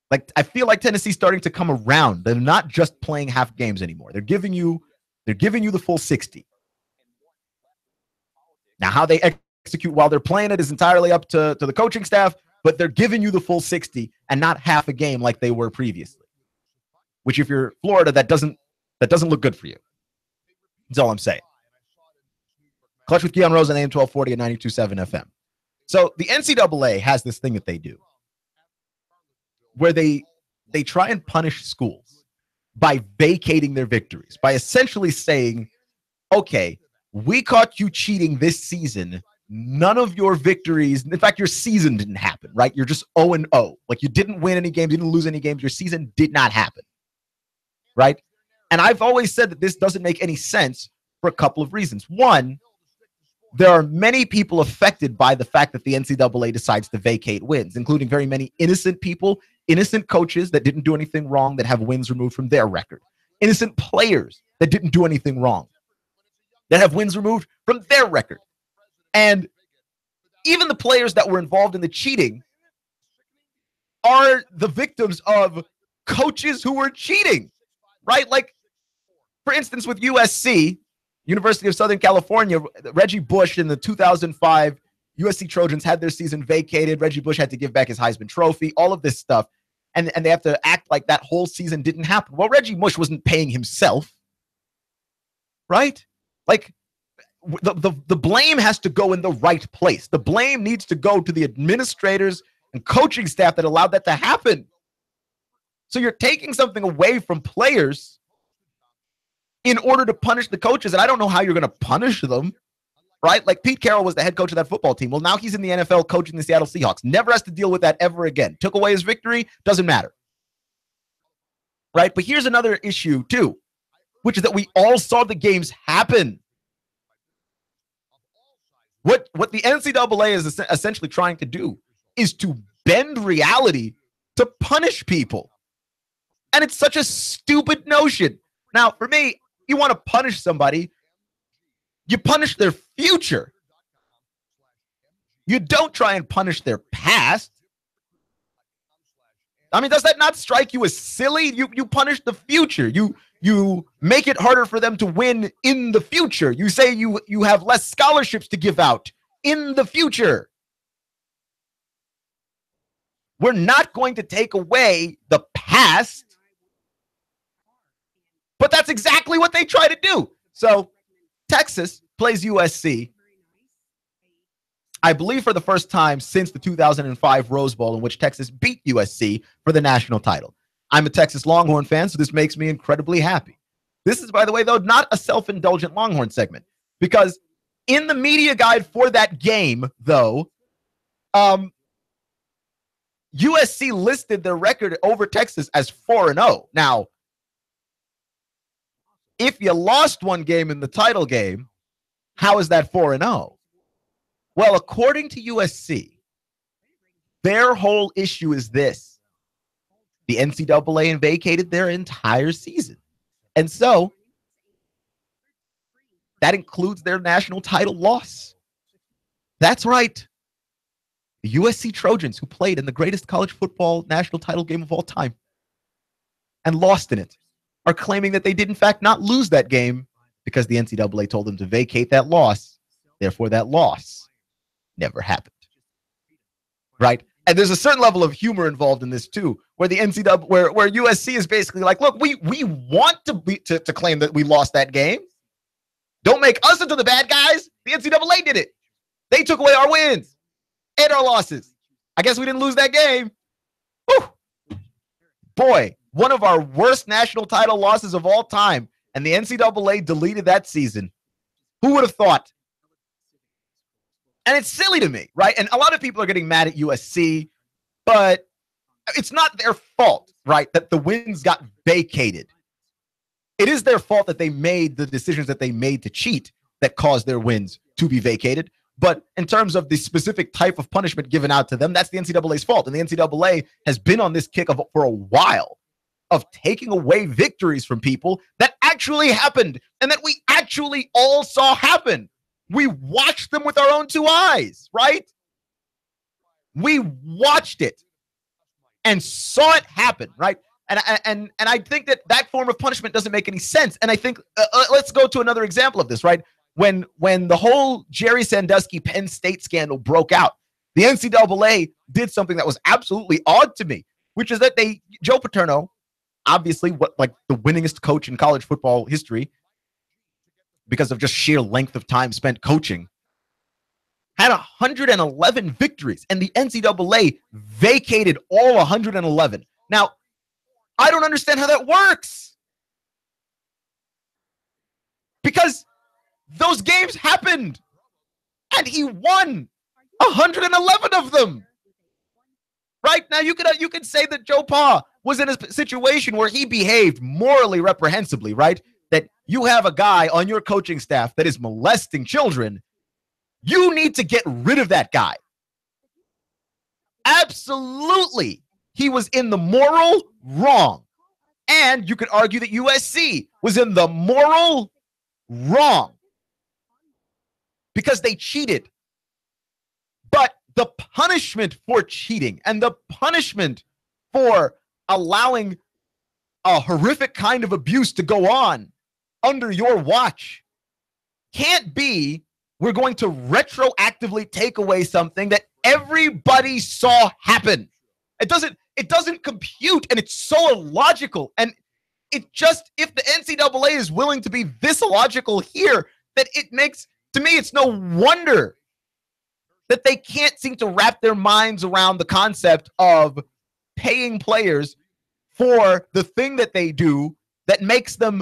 Like, I feel like Tennessee's starting to come around. They're not just playing half games anymore. They're giving you the full 60. Now, how they execute while they're playing it is entirely up to the coaching staff, but they're giving you the full 60 and not half a game like they were previously. Which, if you're Florida, that doesn't look good for you. That's all I'm saying. Clutch with Keon Rose on AM 1240 and 92.7 FM. So the NCAA has this thing that they do. where they try and punish schools by vacating their victories, by essentially saying, okay, we caught you cheating this season. None of your victories, in fact, your season didn't happen, right? You're just 0-0. Like, you didn't win any games, you didn't lose any games. Your season did not happen, right? And I've always said that this doesn't make any sense for a couple of reasons. One, there are many people affected by the fact that the NCAA decides to vacate wins, including very many innocent people, innocent coaches that didn't do anything wrong that have wins removed from their record, innocent players that didn't do anything wrong that have wins removed from their record. And even the players that were involved in the cheating are the victims of coaches who were cheating, right? Like, for instance, with USC, University of Southern California, Reggie Bush in the 2005 USC Trojans had their season vacated. Reggie Bush had to give back his Heisman Trophy, all of this stuff. And they have to act like that whole season didn't happen. Well, Reggie Bush wasn't paying himself, right? Like, the blame has to go in the right place. The blame needs to go to the administrators and coaching staff that allowed that to happen. So you're taking something away from players in order to punish the coaches, and I don't know how you're going to punish them, right? Like, Pete Carroll was the head coach of that football team. Well, now he's in the NFL coaching the Seattle Seahawks. Never has to deal with that ever again. Took away his victory, doesn't matter, right? But here's another issue, too, which is that we all saw the games happen. What the NCAA is essentially trying to do is to bend reality to punish people. And it's such a stupid notion. Now, for me, you want to punish somebody, you punish their future. You don't try and punish their past. I mean, does that not strike you as silly? You punish the future. You make it harder for them to win in the future. You say you have less scholarships to give out in the future. We're not going to take away the past, but that's exactly what they try to do. So Texas plays USC, I believe, for the first time since the 2005 Rose Bowl, in which Texas beat USC for the national title. I'm a Texas Longhorn fan, so this makes me incredibly happy. This is, by the way, though, not a self-indulgent Longhorn segment, because in the media guide for that game, though, USC listed their record over Texas as 4-0. Now, if you lost one game in the title game, how is that 4-0? Well, according to USC, their whole issue is this. The NCAA vacated their entire season. And so that includes their national title loss. That's right. The USC Trojans, who played in the greatest college football national title game of all time and lost in it, are claiming that they did, in fact, not lose that game because the NCAA told them to vacate that loss. Therefore, that loss never happened. Right? And there's a certain level of humor involved in this, too, where the NCAA, where USC is basically like, look, we want to claim that we lost that game. Don't make us into the bad guys. The NCAA did it. They took away our wins and our losses. I guess we didn't lose that game. Whew. Boy, one of our worst national title losses of all time, and the NCAA deleted that season. Who would have thought? And it's silly to me, right? And a lot of people are getting mad at USC, but it's not their fault, right, that the wins got vacated. It is their fault that they made the decisions that they made to cheat that caused their wins to be vacated. But in terms of the specific type of punishment given out to them, that's the NCAA's fault. And the NCAA has been on this kick for a while of taking away victories from people that actually happened and that we actually all saw happen. We watched them with our own two eyes, right? We watched it and saw it happen, right? And I think that form of punishment doesn't make any sense. And I think let's go to another example of this, right? When the whole Jerry Sandusky Penn State scandal broke out, the NCAA did something that was absolutely odd to me, which is that Joe Paterno, obviously like the winningest coach in college football history, because of just sheer length of time spent coaching, had 111 victories, and the NCAA vacated all 111. Now, I don't understand how that works. Because those games happened, and he won 111 of them. Right? Now, you could say that Joe Pa was in a situation where he behaved morally reprehensibly, right? That you have a guy on your coaching staff that is molesting children. You need to get rid of that guy. Absolutely. He was in the moral wrong. And you could argue that USC was in the moral wrong because they cheated. But the punishment for cheating and the punishment for allowing a horrific kind of abuse to go on under your watch can't be we're going to retroactively take away something that everybody saw happen. It doesn't compute, and it's so illogical. And it just, if the NCAA is willing to be this illogical here, that it makes, to me, it's no wonder that they can't seem to wrap their minds around the concept of paying players for the thing that they do that makes them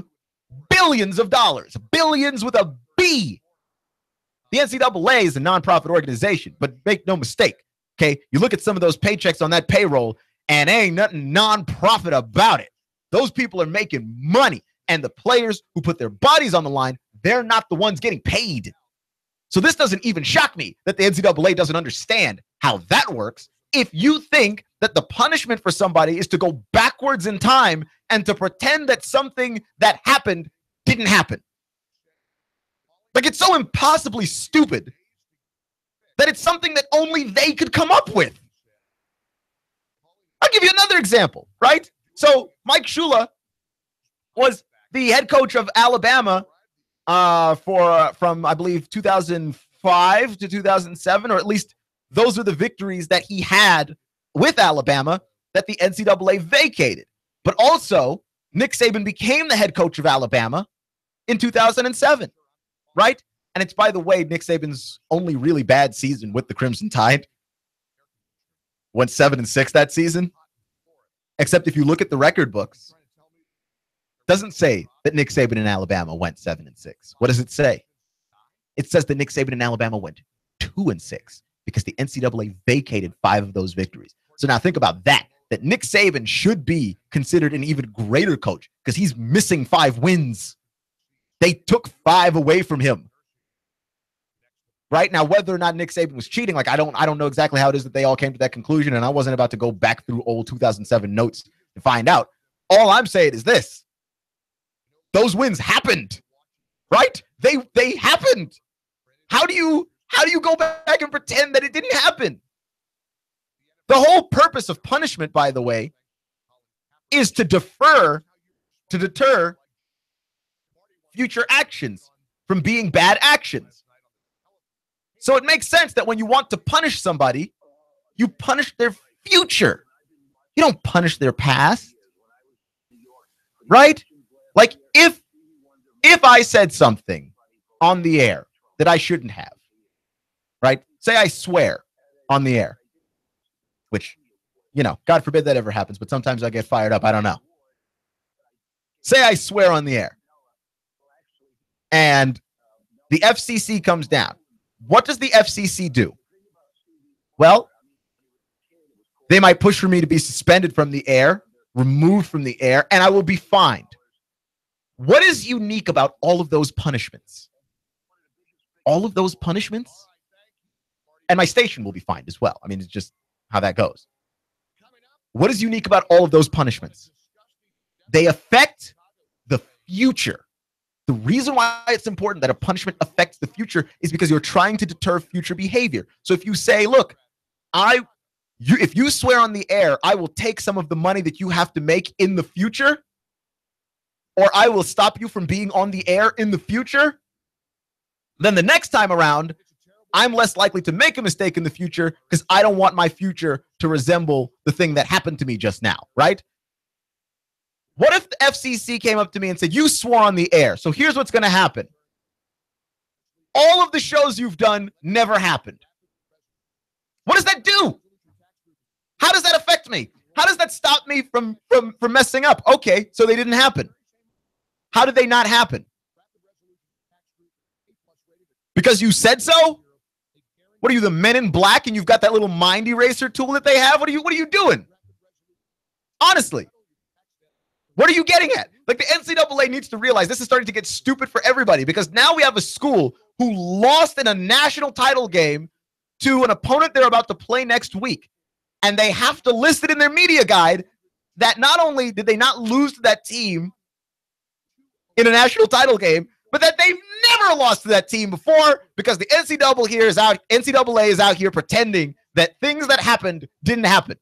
billions of dollars, billions with a B. The NCAA is a nonprofit organization, but make no mistake, okay? You look at some of those paychecks on that payroll, and ain't nothing nonprofit about it. Those people are making money, and the players who put their bodies on the line, they're not the ones getting paid. So this doesn't even shock me that the NCAA doesn't understand how that works. If you think that the punishment for somebody is to go backwards in time and to pretend that something that happened didn't happen. Like, it's so impossibly stupid that it's something that only they could come up with. I'll give you another example, right? So Mike Shula was the head coach of Alabama from, I believe, 2005 to 2007, or at least those are the victories that he had with Alabama that the NCAA vacated. But also, Nick Saban became the head coach of Alabama in 2007, right? And it's, by the way, Nick Saban's only really bad season with the Crimson Tide. Went 7-6 that season. Except if you look at the record books, doesn't say that Nick Saban in Alabama went 7-6. What does it say? It says that Nick Saban in Alabama went 2-6 because the NCAA vacated 5 of those victories. So now think about that Nick Saban should be considered an even greater coach because he's missing 5 wins. They took 5 away from him. Right now, whether or not Nick Saban was cheating, like I don't know exactly how it is that they all came to that conclusion, and I wasn't about to go back through old 2007 notes to find out. All I'm saying is this: those wins happened, right? They happened. How do you go back and pretend that it didn't happen? The whole purpose of punishment, by the way, is to deter future actions from being bad actions. So it makes sense that when you want to punish somebody, you punish their future. You don't punish their past. Right? Like if I said something on the air that I shouldn't have, right? Say I swear on the air, which, God forbid that ever happens, but sometimes I get fired up. I don't know. Say I swear on the air and the FCC comes down. What does the FCC do? Well, they might push for me to be suspended from the air, removed from the air, and I will be fined. What is unique about all of those punishments? All of those punishments? And my station will be fined as well. I mean, it's just how that goes. What is unique about all of those punishments? They affect the future. The reason why it's important that a punishment affects the future is because you're trying to deter future behavior. So if you say, look, if you swear on the air, I will take some of the money that you have to make in the future, or I will stop you from being on the air in the future, then the next time around, I'm less likely to make a mistake in the future because I don't want my future to resemble the thing that happened to me just now, right? What if the FCC came up to me and said, you swore on the air, so here's what's going to happen. all of the shows you've done never happened. What does that do? How does that affect me? How does that stop me from messing up? Okay, so they didn't happen. How did they not happen? Because you said so? What are you, the Men in Black, and you've got that little mind eraser tool that they have? What are you doing? Honestly. What are you getting at? Like, the NCAA needs to realize this is starting to get stupid for everybody, because now we have a school who lost in a national title game to an opponent they're about to play next week. And they have to list it in their media guide that not only did they not lose to that team in a national title game, but that they've never lost to that team before, because the NCAA is out here pretending that things that happened didn't happen.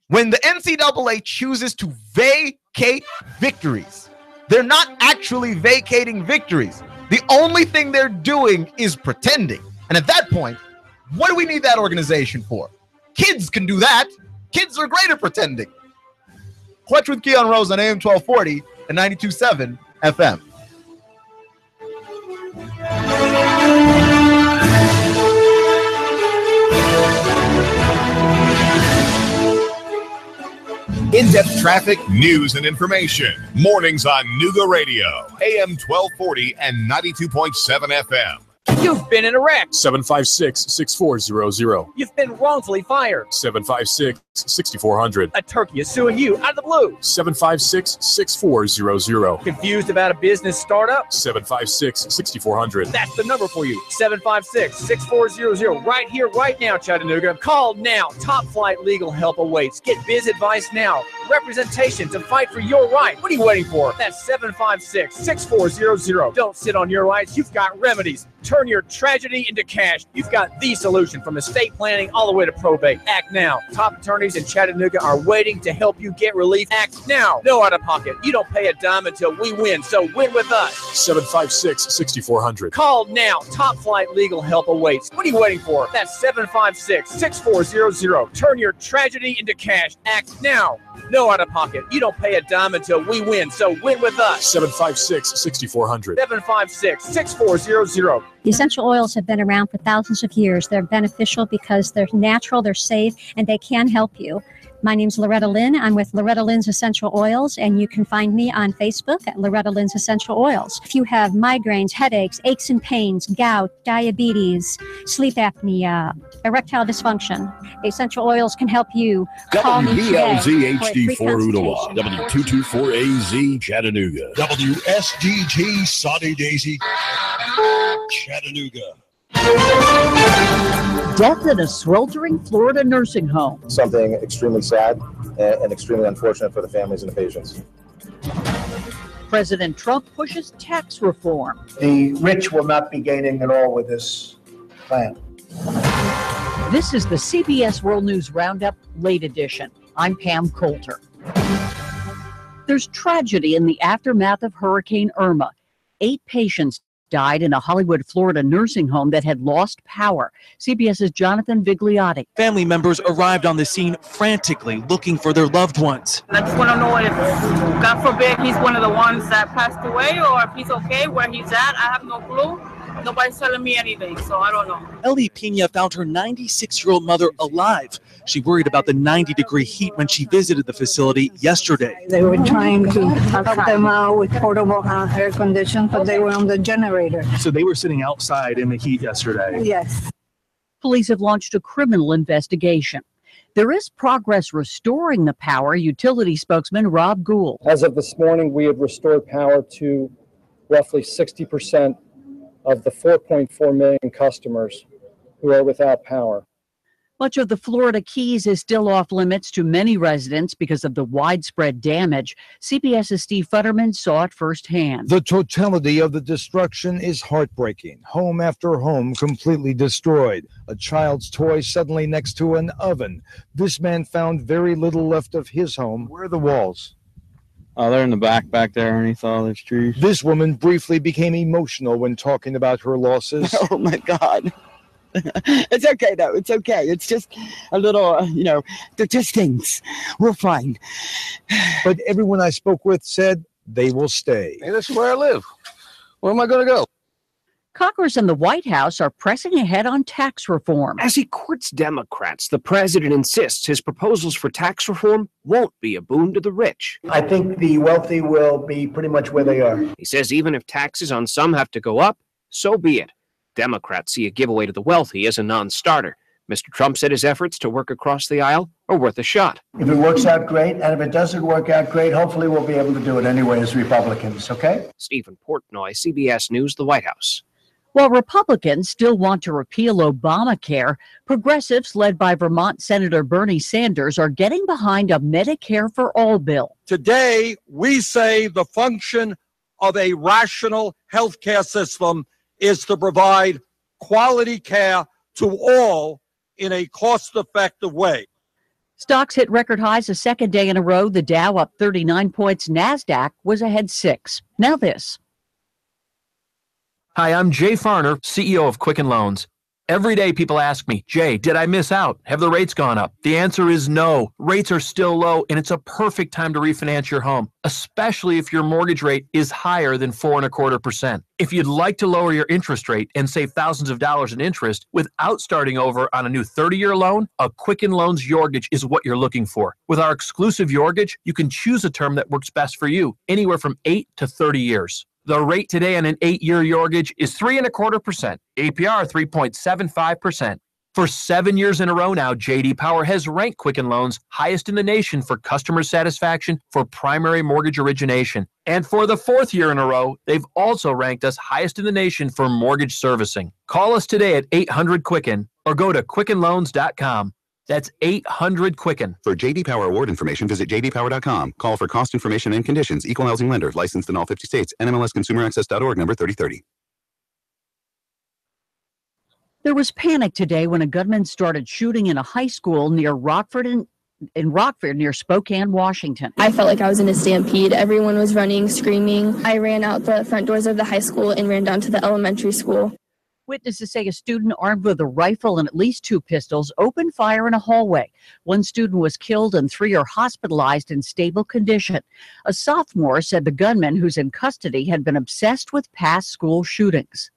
When the NCAA chooses to vacate victories, they're not actually vacating victories. The only thing they're doing is pretending. And at that point, what do we need that organization for? Kids can do that. Kids are great at pretending. Clutch with Keon Rose on AM 1240 and 92.7 FM. In-depth traffic, news, and information. Mornings on Nooga Radio, AM 1240 and 92.7 FM. You've been in a wreck. 756-6400. You've been wrongfully fired. 756-6400. A turkey is suing you out of the blue. 756-6400. Confused about a business startup? 756-6400. That's the number for you. 756-6400. Right here, right now, Chattanooga. Call now. Top flight legal help awaits. Get biz advice now. Representation to fight for your right. What are you waiting for? That's 756-6400. Don't sit on your rights. You've got remedies. Turn your tragedy into cash. You've got the solution, from estate planning all the way to probate. Act now. Top attorneys in Chattanooga are waiting to help you get relief. Act now. No out of pocket. You don't pay a dime until we win, so win with us. 756-6400. Call now. Top flight legal help awaits. What are you waiting for? That's 756-6400. Turn your tragedy into cash. Act now. No out of pocket. You don't pay a dime until we win, so win with us. 756-6400. 756-6400. The essential oils have been around for thousands of years. They're beneficial because they're natural, they're safe, and they can help you. My name's Loretta Lynn. I'm with Loretta Lynn's Essential Oils, and you can find me on Facebook at Loretta Lynn's Essential Oils. If you have migraines, headaches, aches and pains, gout, diabetes, sleep apnea, erectile dysfunction, Essential Oils can help you. WBLZ HD4 Ooltewah, W224AZ Chattanooga, WSDG Saudi Daisy Chattanooga. Death in a sweltering Florida nursing home. Something extremely sad and extremely unfortunate for the families and the patients. President Trump pushes tax reform. The rich will not be gaining at all with this plan. This is the CBS World News Roundup Late Edition. I'm Pam Coulter. There's tragedy in the aftermath of Hurricane Irma. 8 patients died in a Hollywood, Florida nursing home that had lost power. CBS's Jonathan Vigliotti. Family members arrived on the scene frantically looking for their loved ones. I just want to know if, God forbid, he's one of the ones that passed away, or if he's okay, where he's at. I have no clue. Nobody's telling me anything, so I don't know. Ellie Pena found her 96-year-old mother alive. She worried about the 90-degree heat when she visited the facility yesterday. They were trying to help them out with portable air conditioning, but they were on the generator. So they were sitting outside in the heat yesterday? Yes. Police have launched a criminal investigation. There is progress restoring the power, utility spokesman Rob Gould. As of this morning, we have restored power to roughly 60% of the 4.4 million customers who are without power. Much of the Florida Keys is still off limits to many residents because of the widespread damage. CBS's Steve Futterman saw it firsthand. The totality of the destruction is heartbreaking. Home after home completely destroyed. A child's toy suddenly next to an oven. This man found very little left of his home. Where are the walls? Oh, they're in the back there underneath all those trees. This woman briefly became emotional when talking about her losses. Oh, my God. It's okay, though. It's okay. It's just a little, they're just things. We're fine. But everyone I spoke with said they will stay. Hey, this is where I live. Where am I going to go? Congress and the White House are pressing ahead on tax reform. As he courts Democrats, the president insists his proposals for tax reform won't be a boon to the rich. I think the wealthy will be pretty much where they are. He says even if taxes on some have to go up, so be it. Democrats see a giveaway to the wealthy as a non-starter. Mr. Trump said his efforts to work across the aisle are worth a shot. If it works out, great. And if it doesn't work out, great. Hopefully we'll be able to do it anyway as Republicans, okay? Stephen Portnoy, CBS News, the White House. While Republicans still want to repeal Obamacare, progressives led by Vermont Senator Bernie Sanders are getting behind a Medicare for All bill. Today, we say the function of a rational healthcare system is to provide quality care to all in a cost-effective way. Stocks hit record highs a second day in a row. The Dow up 39 points. NASDAQ was ahead 6. Now this. Hi, I'm Jay Farner, CEO of Quicken Loans. Every day people ask me, Jay, did I miss out? Have the rates gone up? The answer is no. Rates are still low, and it's a perfect time to refinance your home, especially if your mortgage rate is higher than 4.25%. If you'd like to lower your interest rate and save thousands of dollars in interest without starting over on a new 30-year loan, a Quicken Loans Yorgage is what you're looking for. With our exclusive Yorgage, you can choose a term that works best for you, anywhere from 8 to 30 years. The rate today on an 8-year Yorgage is 3.25%, APR 3.75%. For 7 years in a row now, J.D. Power has ranked Quicken Loans highest in the nation for customer satisfaction for primary mortgage origination. And for the 4th year in a row, they've also ranked us highest in the nation for mortgage servicing. Call us today at 800-QUICKEN or go to QuickenLoans.com. That's 800-QUICKEN. For J.D. Power award information, visit jdpower.com. Call for cost information and conditions. Equal housing lender. Licensed in all 50 states. NMLSConsumerAccess.org, number 3030. There was panic today when a gunman started shooting in a high school near Rockford near Spokane, Washington. I felt like I was in a stampede. Everyone was running, screaming. I ran out the front doors of the high school and ran down to the elementary school. Witnesses say a student armed with a rifle and at least 2 pistols opened fire in a hallway. 1 student was killed and 3 are hospitalized in stable condition. A sophomore said the gunman, who's in custody, had been obsessed with past school shootings.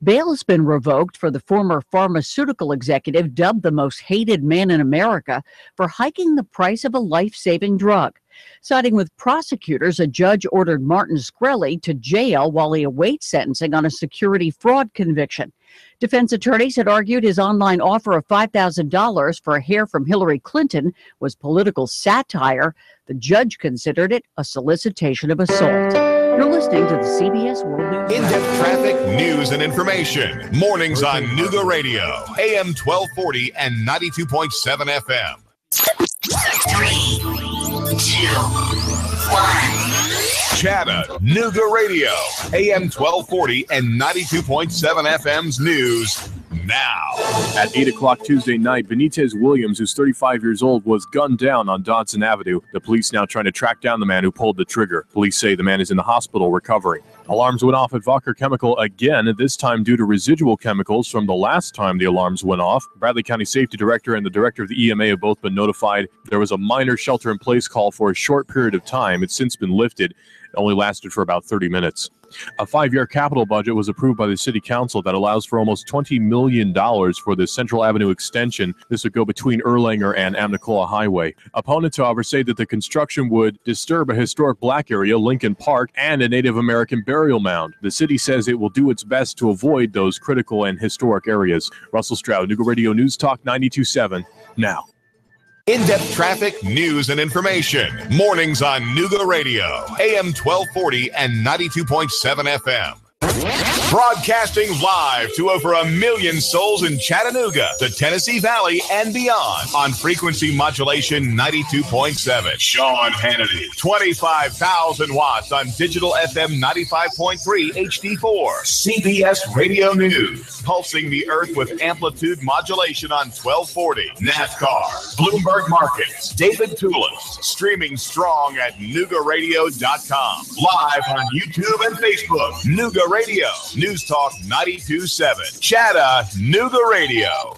Bail has been revoked for the former pharmaceutical executive dubbed the most hated man in America for hiking the price of a life-saving drug. Siding with prosecutors, a judge ordered Martin Shkreli to jail while he awaits sentencing on a security fraud conviction. Defense attorneys had argued his online offer of $5,000 for hair from Hillary Clinton was political satire. The judge considered it a solicitation of assault. You're listening to the CBS World News. In-depth traffic, news, and information. Mornings on Nooga Radio, AM 1240 and 92.7 FM. 3, 2, 1. Chattanooga Radio, AM 1240 and 92.7 FM's news now. At 8 o'clock Tuesday night, Benitez Williams, who's 35 years old, was gunned down on Dodson Avenue. The police now trying to track down the man who pulled the trigger. Police say the man is in the hospital recovering. Alarms went off at Walker Chemical again, this time due to residual chemicals from the last time the alarms went off. Bradley County Safety Director and the Director of the EMA have both been notified. There was a minor shelter-in-place call for a short period of time. It's since been lifted. It only lasted for about 30 minutes. A 5-year capital budget was approved by the City Council that allows for almost $20 million for the Central Avenue extension. This would go between Erlanger and Amnicola Highway. Opponents, however, say that the construction would disturb a historic black area, Lincoln Park, and a Native American burial mound. The city says it will do its best to avoid those critical and historic areas. Russell Stroud, Nooga Radio News Talk 92.7, now. In-depth traffic, news, and information. Mornings on Nooga Radio, AM 1240 and 92.7 FM. Broadcasting live to over 1 million souls in Chattanooga, the Tennessee Valley, and beyond on frequency modulation 92.7. Sean Hannity, 25,000 watts on digital FM 95.3 HD4. CBS Radio News, pulsing the earth with amplitude modulation on 1240. NASCAR, Bloomberg Markets, David Tulis, streaming strong at NoogaRadio.com. Live on YouTube and Facebook. Nooga Radio, News Talk 92.7. Chattanooga Radio.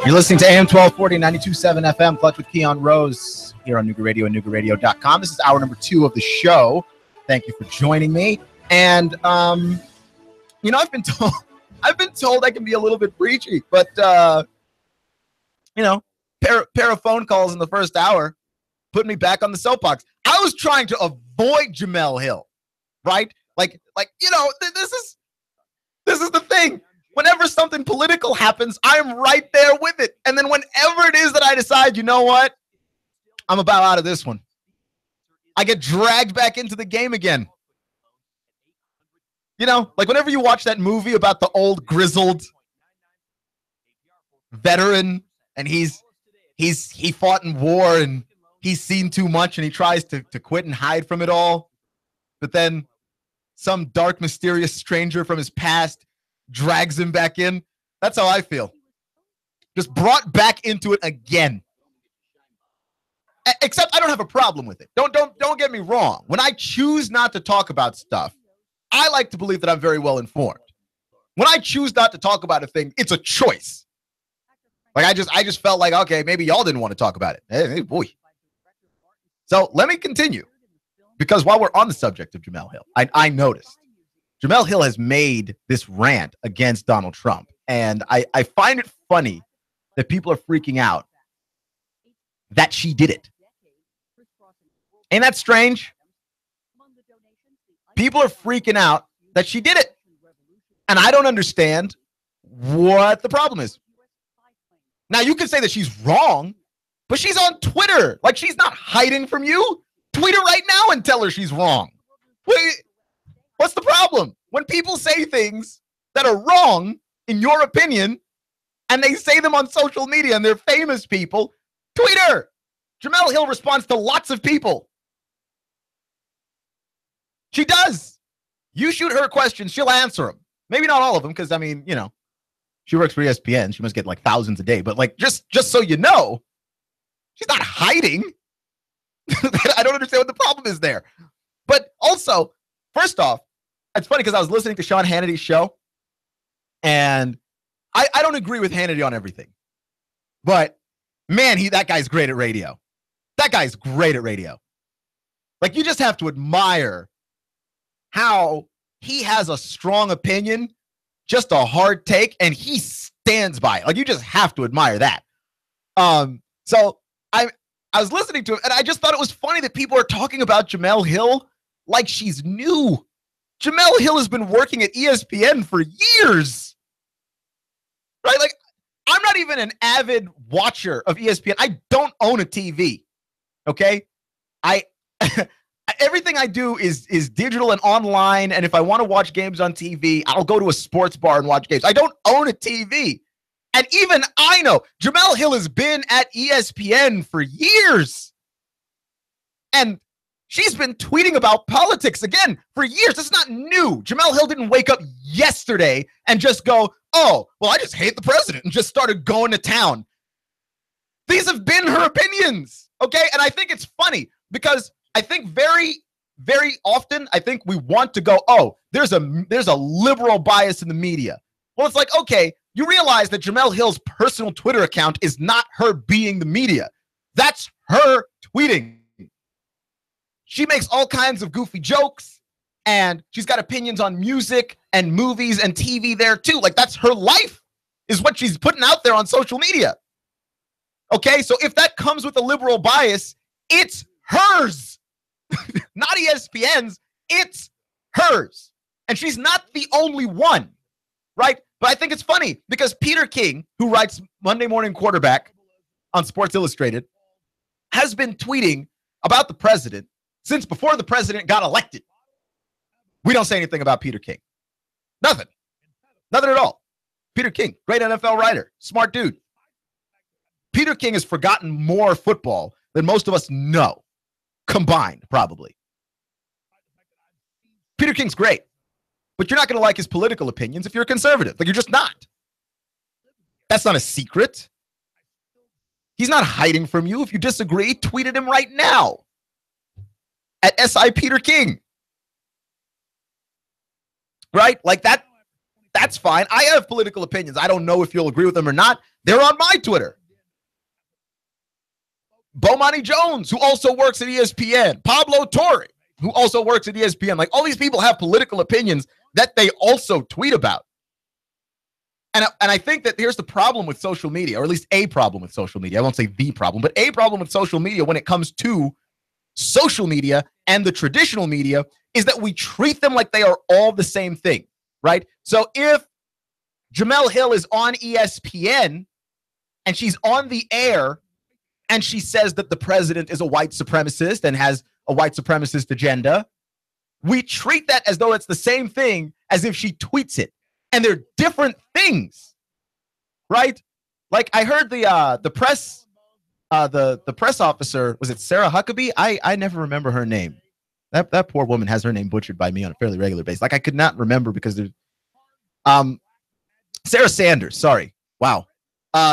You're listening to AM 1240, 92.7 FM, Clutch with Keon Rose here on Nooga Radio and NoogaRadio.com. This is hour number 2 of the show. Thank you for joining me. And, you know, I've been told I can be a little bit preachy, but, you know, pair of phone calls in the first hour put me back on the soapbox. I was trying to avoid Jemele Hill, right? Like, you know, this is the thing. Whenever something political happens, I'm right there with it. And then whenever it is that I decide, you know what, I'm about out of this one, I get dragged back into the game again. You know, like whenever you watch that movie about the old grizzled veteran and he fought in war and he's seen too much and he tries to quit and hide from it all. But then some dark, mysterious stranger from his past drags him back in. That's how I feel. Just brought back into it again. Except I don't have a problem with it. Don't get me wrong. When I choose not to talk about stuff, I like to believe that I'm very well informed. When I choose not to talk about a thing, it's a choice. Like I just felt like, okay, maybe y'all didn't want to talk about it. Hey, boy. So let me continue. Because while we're on the subject of Jemele Hill, I noticed Jemele Hill has made this rant against Donald Trump. And I find it funny that people are freaking out that she did it. Ain't that strange? People are freaking out that she did it. And I don't understand what the problem is. Now, you can say that she's wrong, but she's on Twitter. Like, she's not hiding from you. Tweet her right now and tell her she's wrong. Wait, what's the problem? When people say things that are wrong, in your opinion, and they say them on social media and they're famous people, tweet her. Jemele Hill responds to lots of people. She does. You shoot her questions, she'll answer them. Maybe not all of them, because, I mean, you know, she works for ESPN. She must get like thousands a day. But, like, just so you know, she's not hiding. I don't understand what the problem is there. But also, first off, it's funny because I was listening to Sean Hannity's show, and I don't agree with Hannity on everything. But, man, that guy's great at radio. That guy's great at radio. Like, you just have to admire how he has a strong opinion, just a hard take, and he stands by it. Like, you just have to admire that. So I was listening to him, and I just thought it was funny that people are talking about Jemele Hill like she's new. Jemele Hill has been working at ESPN for years. Right? Like, I'm not even an avid watcher of ESPN. I don't own a TV. Okay? Everything I do is digital and online, and if I want to watch games on TV, I'll go to a sports bar and watch games. I don't own a TV. And even I know Jemele Hill has been at ESPN for years. And she's been tweeting about politics, again, for years. It's not new. Jemele Hill didn't wake up yesterday and just go, oh, well, I just hate the president, and just started going to town. These have been her opinions, okay? And I think it's funny because I think very, very often, I think we want to go, oh, there's a liberal bias in the media. Well, it's like, okay, you realize that Jemele Hill's personal Twitter account is not her being the media. That's her tweeting. She makes all kinds of goofy jokes, and she's got opinions on music and movies and TV there too. Like, that's her life, is what she's putting out there on social media. Okay, so if that comes with a liberal bias, it's hers. Not ESPN's, it's hers. And she's not the only one, right? But I think it's funny because Peter King, who writes Monday Morning Quarterback on Sports Illustrated, has been tweeting about the president since before the president got elected. We don't say anything about Peter King. Nothing. Nothing at all. Peter King, great NFL writer, smart dude. Peter King has forgotten more football than most of us know, combined, probably. Peter King's great, but you're not going to like his political opinions if you're a conservative. Like, you're just not. That's not a secret. He's not hiding from you. If you disagree, tweet at him right now at SI Peter King. Right? Like, that's That's fine. I have political opinions. I don't know if you'll agree with them or not. They're on my Twitter. Bomani Jones, who also works at ESPN. Pablo Torre, who also works at ESPN. Like, all these people have political opinions that they also tweet about. And I think that here's the problem with social media, or at least a problem with social media. I won't say the problem, but a problem with social media when it comes to social media and the traditional media is that we treat them like they are all the same thing, right? So if Jemele Hill is on ESPN and she's on the air and she says that the president is a white supremacist and has a white supremacist agenda, we treat that as though it's the same thing as if she tweets it. And they're different things, right? Like, I heard the press officer, was it Sarah Huckabee? I never remember her name. That poor woman has her name butchered by me on a fairly regular basis. Like, I could not remember because there's Sarah Sanders. Sorry, wow.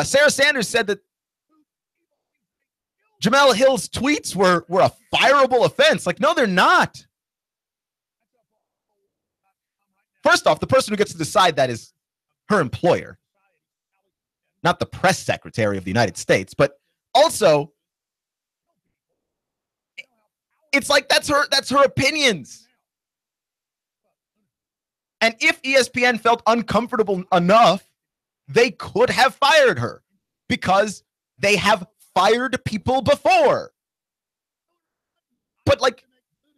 Sarah Sanders said that Jemele Hill's tweets were a fireable offense. Like, no, they're not. First off, the person who gets to decide that is her employer, not the press secretary of the United States. But also, it's like that's her opinions. And if ESPN felt uncomfortable enough, they could have fired her because they have fired people before. But like,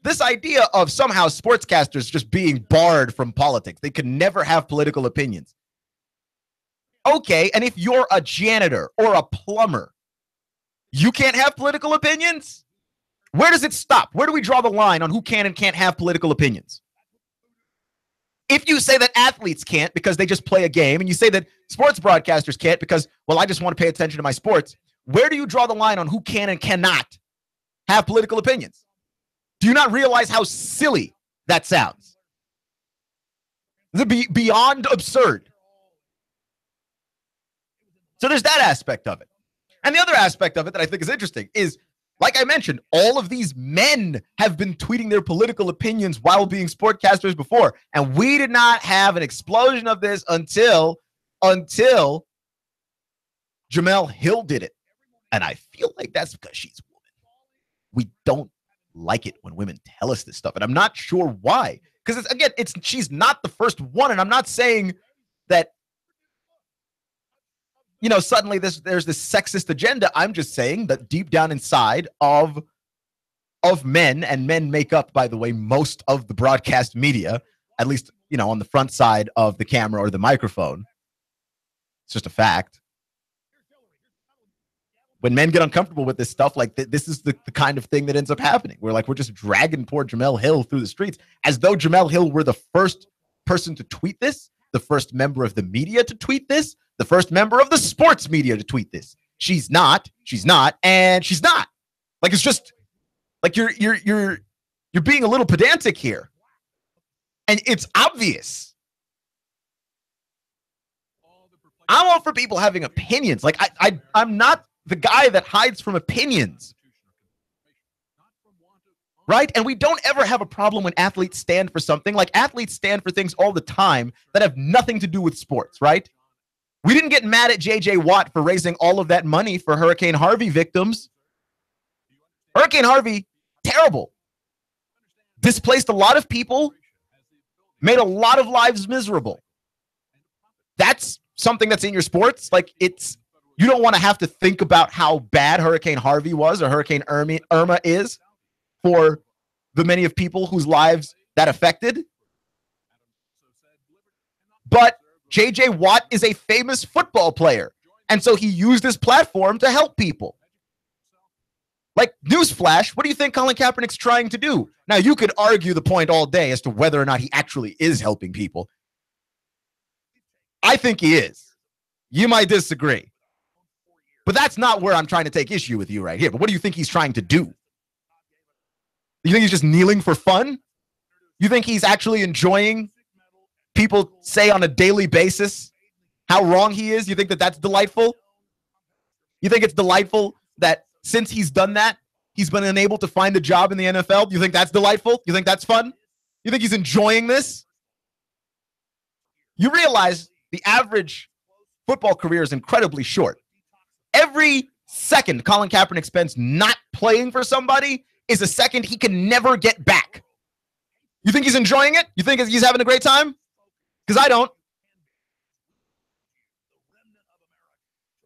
this idea of somehow sportscasters just being barred from politics, they could never have political opinions. Okay, and if you're a janitor or a plumber, you can't have political opinions? Where does it stop? Where do we draw the line on who can and can't have political opinions? If you say that athletes can't because they just play a game, and you say that sports broadcasters can't because, well, I just want to pay attention to my sports, where do you draw the line on who can and cannot have political opinions? Do you not realize how silly that sounds? It's beyond absurd. So there's that aspect of it. And the other aspect of it that I think is interesting is, like I mentioned, all of these men have been tweeting their political opinions while being sportcasters before. And we did not have an explosion of this until Jemele Hill did it. And I feel like that's because she's a woman. We don't like it when women tell us this stuff, and I'm not sure why, because she's not the first one, and I'm not saying that, you know, suddenly there's this sexist agenda. I'm just saying that deep down inside of men, and men make up, by the way, most of the broadcast media, at least, you know, on the front side of the camera or the microphone. It's just a fact. When men get uncomfortable with this stuff, like this is the kind of thing that ends up happening. We're just dragging poor Jemele Hill through the streets as though Jemele Hill were the first person to tweet this, the first member of the media to tweet this, the first member of the sports media to tweet this. She's not, and she's not. Like, it's just like you're being a little pedantic here. And it's obvious. I'm all for people having opinions. Like, I'm not the guy that hides from opinions, right? And we don't ever have a problem when athletes stand for something. Like, athletes stand for things all the time that have nothing to do with sports, right? We didn't get mad at J.J. Watt for raising all of that money for Hurricane Harvey victims. Hurricane Harvey, terrible. Displaced a lot of people, made a lot of lives miserable. That's something that's in your sports. Like, you don't want to have to think about how bad Hurricane Harvey was or Hurricane Irma is for the many of people whose lives that affected. But J.J. Watt is a famous football player, and so he used his platform to help people. Like, newsflash, what do you think Colin Kaepernick's trying to do? Now, you could argue the point all day as to whether or not he actually is helping people. I think he is. You might disagree. But that's not where I'm trying to take issue with you right here. But what do you think he's trying to do? You think he's just kneeling for fun? You think he's actually enjoying people say on a daily basis how wrong he is? You think that that's delightful? You think it's delightful that since he's done that, he's been unable to find a job in the NFL? You think that's delightful? You think that's fun? You think he's enjoying this? You realize the average football career is incredibly short. Every second Colin Kaepernick spends not playing for somebody is a second he can never get back. You think he's enjoying it? You think he's having a great time? Because I don't.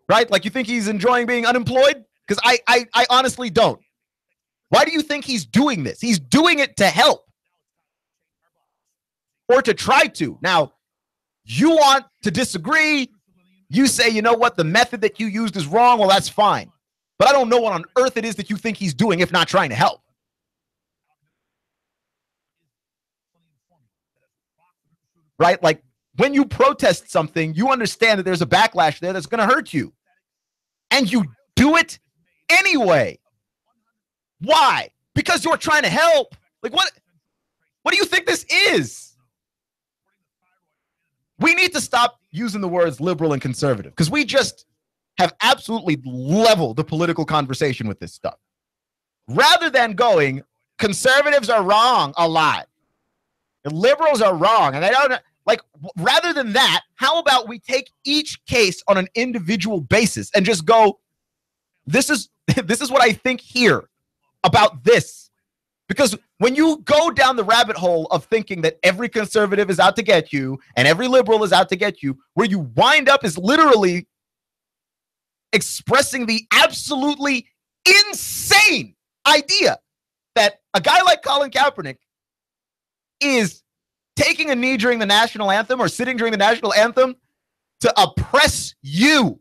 Right? Like, you think he's enjoying being unemployed? Because I honestly don't. Why do you think he's doing this? He's doing it to help. Or to try to. Now, you want to disagree. You say, you know what, the method that you used is wrong. Well, that's fine. But I don't know what on earth it is that you think he's doing if not trying to help. Right? Like, when you protest something, you understand that there's a backlash there that's going to hurt you. And you do it anyway. Why? Because you're trying to help. Like, what do you think this is? We need to stop using the words liberal and conservative because we just have absolutely leveled the political conversation with this stuff. Rather than going, conservatives are wrong a lot. The liberals are wrong. And they don't, like, rather than that, how about we take each case on an individual basis and just go, this is what I think here about this. Because when you go down the rabbit hole of thinking that every conservative is out to get you and every liberal is out to get you, where you wind up is literally expressing the absolutely insane idea that a guy like Colin Kaepernick is taking a knee during the national anthem or sitting during the national anthem to oppress you.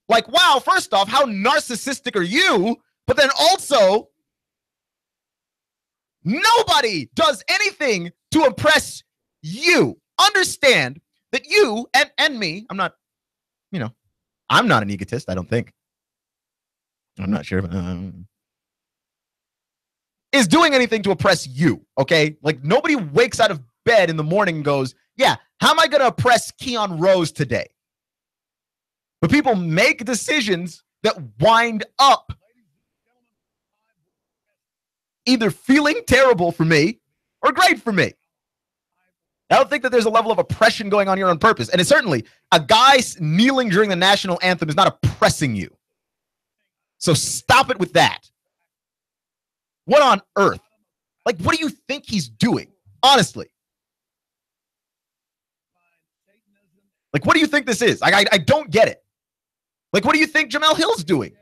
Like, wow, first off, how narcissistic are you? But then also, nobody does anything to oppress you. Understand that you and me, I'm not an egotist, I don't think. I'm not sure. Is doing anything to oppress you, okay? Like, nobody wakes out of bed in the morning and goes, yeah, how am I going to oppress Keon Rose today? But people make decisions that wind up either feeling terrible for me or great for me. I don't think that there's a level of oppression going on here on purpose. And it's certainly a guy kneeling during the national anthem is not oppressing you. So stop it with that. What on earth? Like, what do you think he's doing? Honestly. Like, what do you think this is? I don't get it. Like, what do you think Jemele Hill's doing?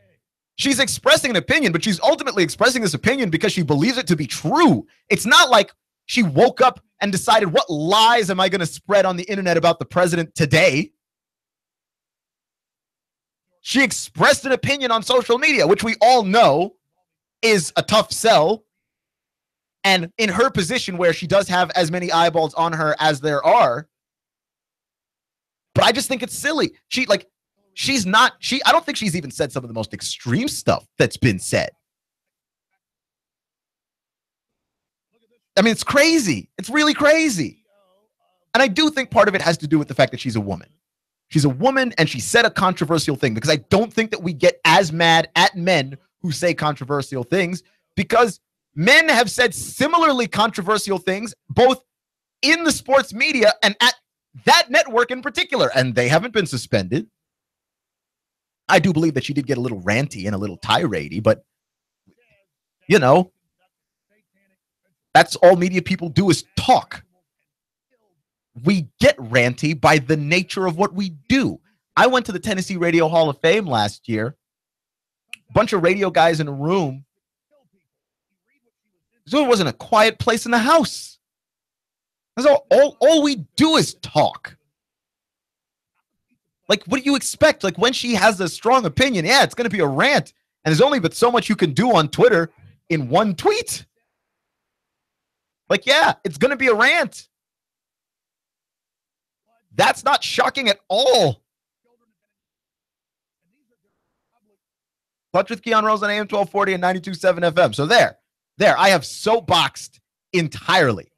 She's expressing an opinion, but she's ultimately expressing this opinion because she believes it to be true. It's not like she woke up and decided, what lies am I going to spread on the internet about the president today? She expressed an opinion on social media, which we all know is a tough sell. And in her position where she does have as many eyeballs on her as there are. But I just think it's silly. I don't think she's even said some of the most extreme stuff that's been said. I mean, it's crazy. It's really crazy. And I do think part of it has to do with the fact that she's a woman. She's a woman and she said a controversial thing because I don't think that we get as mad at men who say controversial things because men have said similarly controversial things both in the sports media and at that network in particular, and they haven't been suspended. I do believe that she did get a little ranty and a little tirade-y, but, you know, that's all media people do is talk. We get ranty by the nature of what we do. I went to the Tennessee Radio Hall of Fame last year. A bunch of radio guys in a room. So it wasn't a quiet place in the house. That's all we do is talk. Like, what do you expect? Like, when she has a strong opinion, yeah, it's going to be a rant. And there's only but so much you can do on Twitter in one tweet. Like, yeah, it's going to be a rant. That's not shocking at all. Clutch with Keon Rose on AM 1240 and 92.7 FM. So there, I have soapboxed entirely.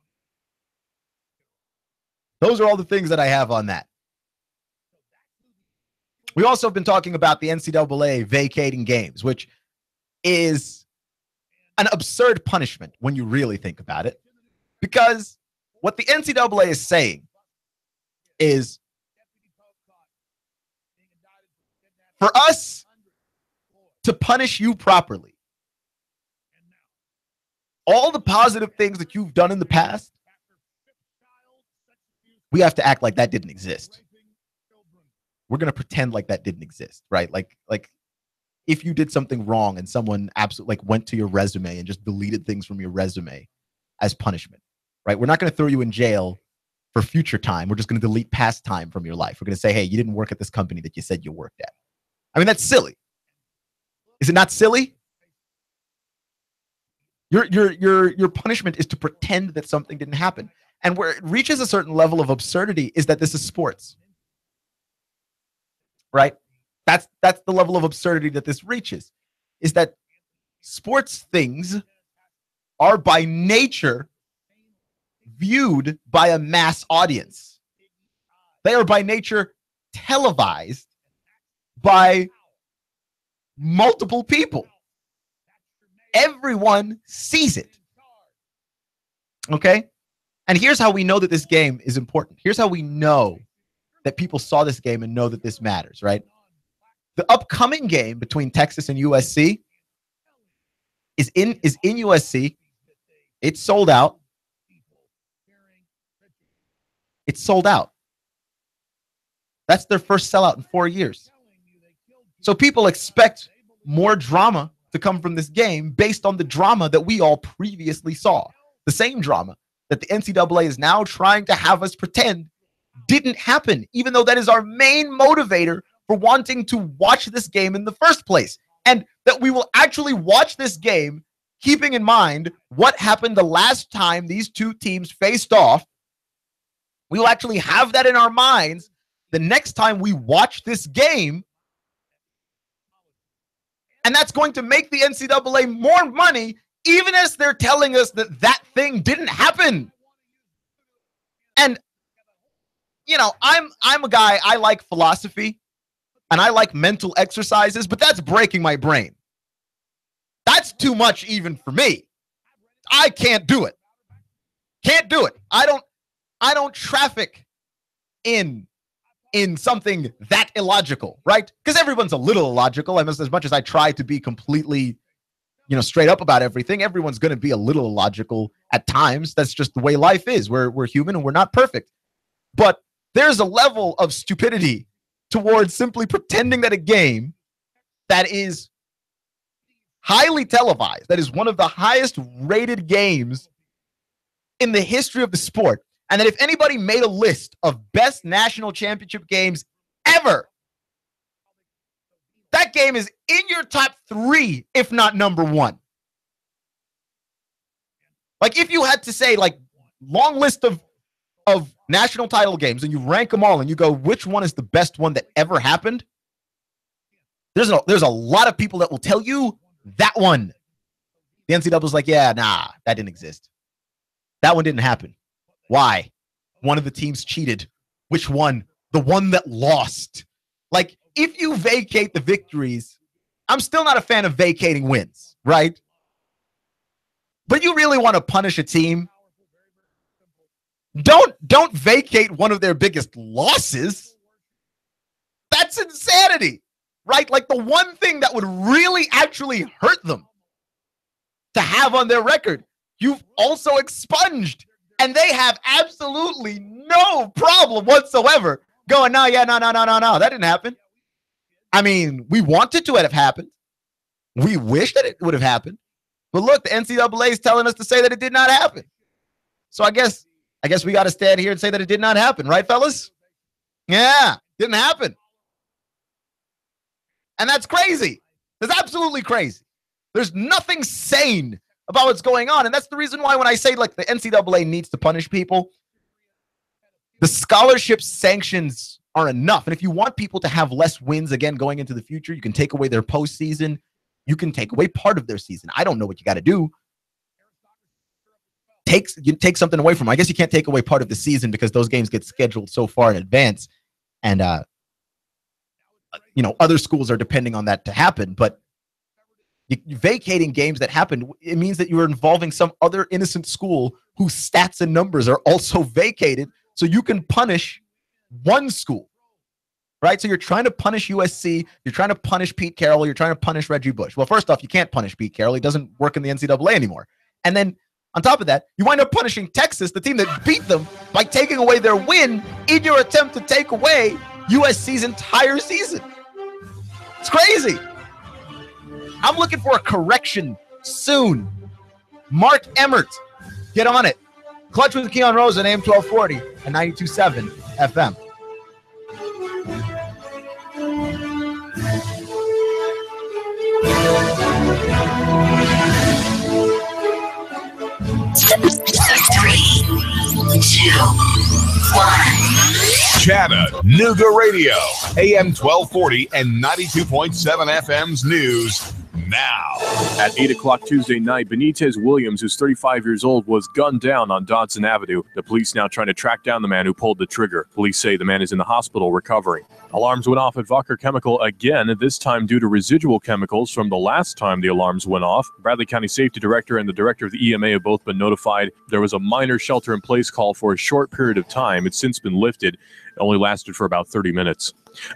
Those are all the things that I have on that. We also have been talking about the NCAA vacating games, which is an absurd punishment when you really think about it. Because what the NCAA is saying is for us to punish you properly. All the positive things that you've done in the past, we have to act like that didn't exist. We're going to pretend like that didn't exist, right? Like if you did something wrong and someone absolutely went to your resume and just deleted things from your resume as punishment, right? We're not going to throw you in jail for future time. We're just going to delete past time from your life. We're going to say, hey, you didn't work at this company that you said you worked at. I mean, that's silly. Is it not silly? Your punishment is to pretend that something didn't happen. And where it reaches a certain level of absurdity is that this is sports. Right? That's the level of absurdity that this reaches, is that sports things are by nature viewed by a mass audience. They are by nature televised by multiple people. Everyone sees it. Okay? And here's how we know that this game is important. Here's how we know that people saw this game and know that this matters, right? The upcoming game between Texas and USC is in USC. It's sold out. It's sold out. That's their first sellout in 4 years. So people expect more drama to come from this game based on the drama that we all previously saw. The same drama that the NCAA is now trying to have us pretend didn't happen, even though that is our main motivator for wanting to watch this game in the first place. And that we will actually watch this game keeping in mind what happened the last time these two teams faced off. We will actually have that in our minds the next time we watch this game. And that's going to make the NCAA more money, even as they're telling us that that thing didn't happen. And, you know, I'm a guy, I like philosophy and I like mental exercises, but that's breaking my brain. That's too much even for me. I can't do it. Can't do it. I don't traffic in something that illogical, right? Because everyone's a little illogical. As much as I try to be completely, straight up about everything, everyone's going to be a little illogical at times. That's just the way life is. We're human and we're not perfect. But there's a level of stupidity towards simply pretending that a game that is highly televised, that is one of the highest rated games in the history of the sport, and that if anybody made a list of best national championship games ever, that game is in your top 3, if not number 1. Like, if you had to say, long list of national title games and you rank them all and you go, which one is the best one that ever happened? There's a lot of people that will tell you that one. The NCAA was like, yeah, nah, that didn't exist. That one didn't happen. Why? One of the teams cheated. Which one? The one that lost. Like, if you vacate the victories, I'm still not a fan of vacating wins, right? But you really want to punish a team, don't vacate one of their biggest losses. That's insanity, right? Like, the one thing that would really actually hurt them to have on their record, you've also expunged. And they have absolutely no problem whatsoever going, no, that didn't happen. I mean, we wanted to have happened. We wish that it would have happened. But look, the NCAA is telling us to say that it did not happen. So I guess we got to stand here and say that it did not happen, right, fellas? Yeah, didn't happen. And that's crazy. That's absolutely crazy. There's nothing sane about what's going on. And that's the reason why when I say, the NCAA needs to punish people, the scholarship sanctions are enough. And if you want people to have less wins again going into the future, you can take away their postseason. You can take away part of their season. I don't know what you got to do. You take something away from them. I guess you can't take away part of the season because those games get scheduled so far in advance. And, other schools are depending on that to happen. But vacating games that happened, it means that you are involving some other innocent school whose stats and numbers are also vacated, so you can punish one school, right? So you're trying to punish USC. You're trying to punish Pete Carroll. You're trying to punish Reggie Bush. Well, first off, you can't punish Pete Carroll. He doesn't work in the NCAA anymore. And then on top of that, you wind up punishing Texas, the team that beat them, by taking away their win in your attempt to take away USC's entire season. It's crazy. I'm looking for a correction soon. Mark Emmert, get on it. Clutch with Keon Rose on AM 1240 and 92.7 FM. Three, two, one. Chattanooga Radio, AM 1240 and 92.7 FM's news now. At 8 o'clock Tuesday night, Benitez Williams, who's 35 years old, was gunned down on Dodson Avenue. The police now trying to track down the man who pulled the trigger. Police say the man is in the hospital recovering. Alarms went off at Walker Chemical again, this time due to residual chemicals from the last time the alarms went off. Bradley County Safety Director and the Director of the EMA have both been notified. There was a minor shelter-in-place call for a short period of time. It's since been lifted. It only lasted for about 30 minutes.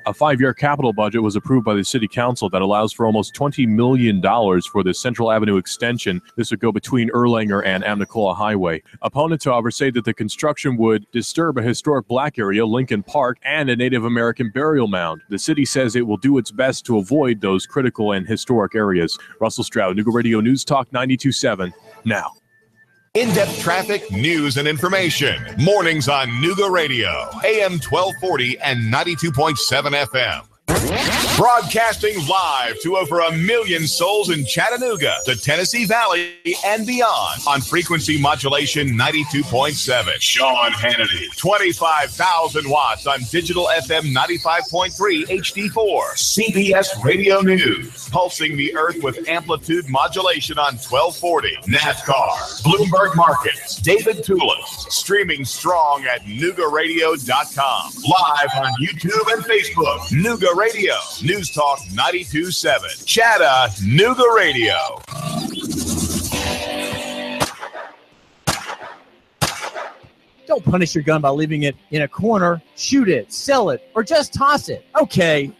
A 5-year capital budget was approved by the City Council that allows for almost $20 million for the Central Avenue extension. This would go between Erlanger and Amnicola Highway. Opponents, however, say that the construction would disturb a historic black area, Lincoln Park, and a Native American burial mound. The city says it will do its best to avoid those critical and historic areas. Russell Stroud, Nooga Radio News Talk 92.7, now. In-depth traffic, news, and information. Mornings on Nooga Radio, AM 1240 and 92.7 FM. Broadcasting live to over 1 million souls in Chattanooga, the Tennessee Valley, and beyond on frequency modulation 92.7. Sean Hannity, 25,000 watts on digital FM 95.3 HD4. CBS Radio News, pulsing the earth with amplitude modulation on 1240. NASCAR, Bloomberg Markets, David Tulis, streaming strong at NoogaRadio.com. Live on YouTube and Facebook. Nooga Radio, News Talk 92.7. Chattanooga Radio. Don't punish your gun by leaving it in a corner. Shoot it, sell it, or just toss it. Okay.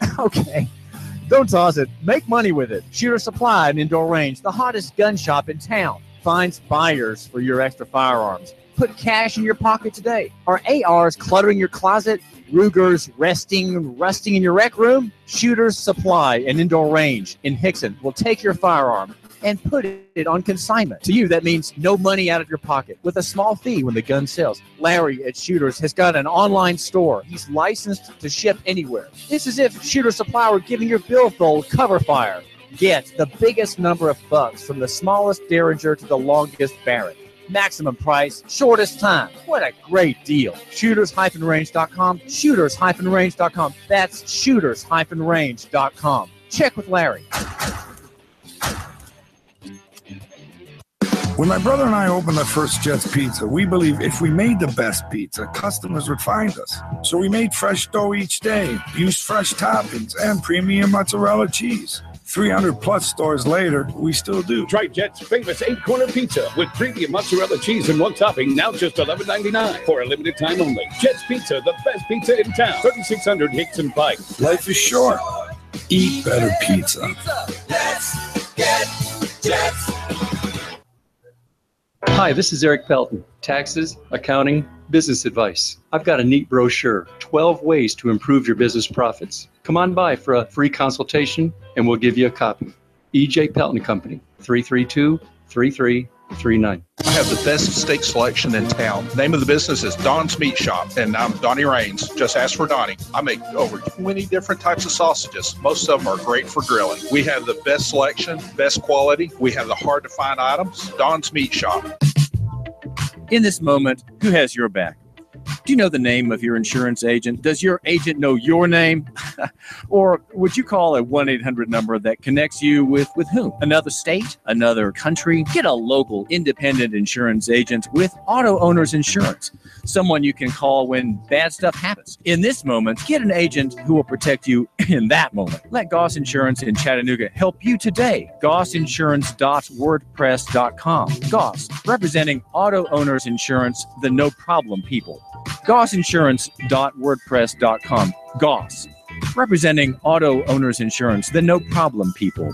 Don't toss it. Make money with it. Shooter Supply and Indoor Range, the hottest gun shop in town, finds buyers for your extra firearms. Put cash in your pocket today. Are ARs cluttering your closet? Rugers rusting in your rec room? Shooter's Supply and Indoor Range in Hickson will take your firearm and put it on consignment. To you, that means no money out of your pocket with a small fee when the gun sells. Larry at Shooters has got an online store. He's licensed to ship anywhere. It's as if Shooter Supply were giving your billfold cover fire. Get the biggest number of bucks from the smallest Derringer to the longest Barrett. Maximum price, shortest time. What a great deal. Shooters-range.com. Shooters-range.com. That's shooters-range.com. Check with Larry. When my brother and I opened the first Jets Pizza, we believed if we made the best pizza, customers would find us. So we made fresh dough each day, used fresh toppings, and premium mozzarella cheese. 300-plus stores later, we still do. Try Jet's famous 8-corner pizza with premium mozzarella cheese and one topping, now just $11.99 for a limited time only. Jet's Pizza, the best pizza in town. 3600 Hickson Pike. Life is short. Eat better pizza. Let's get Jets. Hi, this is Eric Pelton. Taxes, accounting, business advice. I've got a neat brochure, 12 ways to improve your business profits. Come on by for a free consultation and we'll give you a copy. E.J. Pelton Company, 332-3339. I have the best steak selection in town. Name of the business is Don's Meat Shop, and I'm Donnie Raines. Just ask for Donnie. I make over 20 different types of sausages. Most of them are great for grilling. We have the best selection, best quality. We have the hard-to-find items. Don's Meat Shop. In this moment, who has your back? Do you know the name of your insurance agent? Does your agent know your name? Or would you call a 1-800 number that connects you with whom? Another state? Another country? Get a local independent insurance agent with Auto Owners Insurance. Someone you can call when bad stuff happens. In this moment, get an agent who will protect you in that moment. Let Goss Insurance in Chattanooga help you today. GossInsurance.wordpress.com. Goss, representing Auto Owners Insurance, the no-problem people. GossInsurance.wordpress.com. Goss, representing auto owners insurance, the no problem people.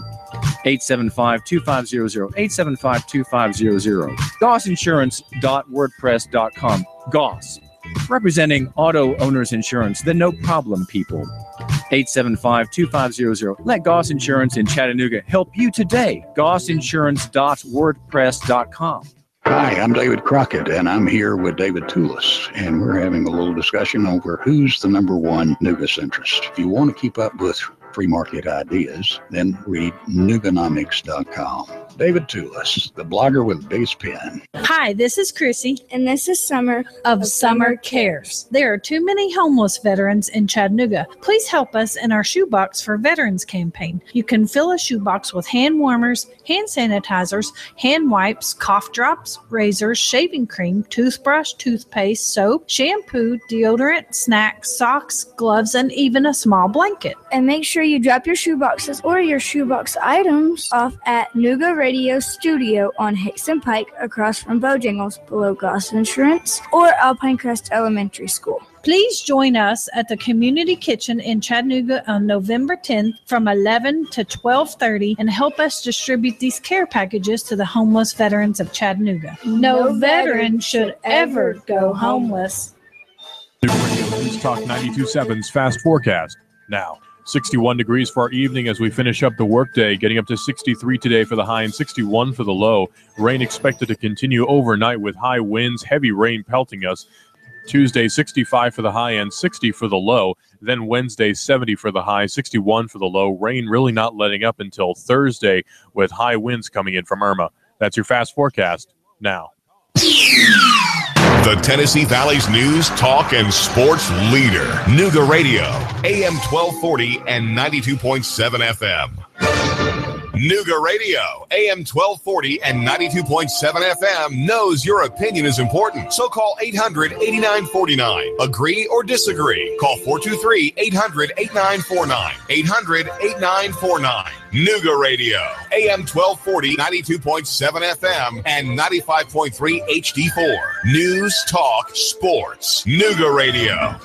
875-2500, 875-2500. GossInsurance.wordpress.com. Goss, representing auto owners insurance, the no problem people. 875-2500. Let Goss Insurance in Chattanooga help you today. GossInsurance.wordpress.com. Hi, I'm David Crockett, and I'm here with David Tulis, and we're having a little discussion over who's the number one Nooga centrist. If you want to keep up with free market ideas, then read Nooganomics.com. David Tulis, the blogger with the biggest pen. Hi, this is Chrissy. And this is Summer of Summer Cares. There are too many homeless veterans in Chattanooga. Please help us in our Shoebox for Veterans campaign. You can fill a shoebox with hand warmers, hand sanitizers, hand wipes, cough drops, razors, shaving cream, toothbrush, toothpaste, soap, shampoo, deodorant, snacks, socks, gloves, and even a small blanket. And make sure you drop your shoeboxes or your shoebox items off at Nooga Radio Studio on Hickson Pike across from Bojangles below Goss Insurance or Alpine Crest Elementary School. Please join us at the Community Kitchen in Chattanooga on November 10th from 11 to 12:30 and help us distribute these care packages to the homeless veterans of Chattanooga. No veteran should ever go homeless. News Talk 92.7's Fast Forecast. Now, 61 degrees for our evening as we finish up the workday, getting up to 63 today for the high and 61 for the low. Rain expected to continue overnight with high winds, heavy rain pelting us. Tuesday, 65 for the high and 60 for the low. Then Wednesday, 70 for the high, 61 for the low. Rain really not letting up until Thursday with high winds coming in from Irma. That's your Fast Forecast now. The Tennessee Valley's news, talk, and sports leader. Nooga Radio, AM 1240 and 92.7 FM. Nooga Radio, AM 1240 and 92.7 FM knows your opinion is important. So call 800-8949. Agree or disagree. Call 423-800-8949. 800-8949. Nooga Radio, AM 1240, 92.7 FM, and 95.3 HD4. News, talk, sports. Nooga Radio.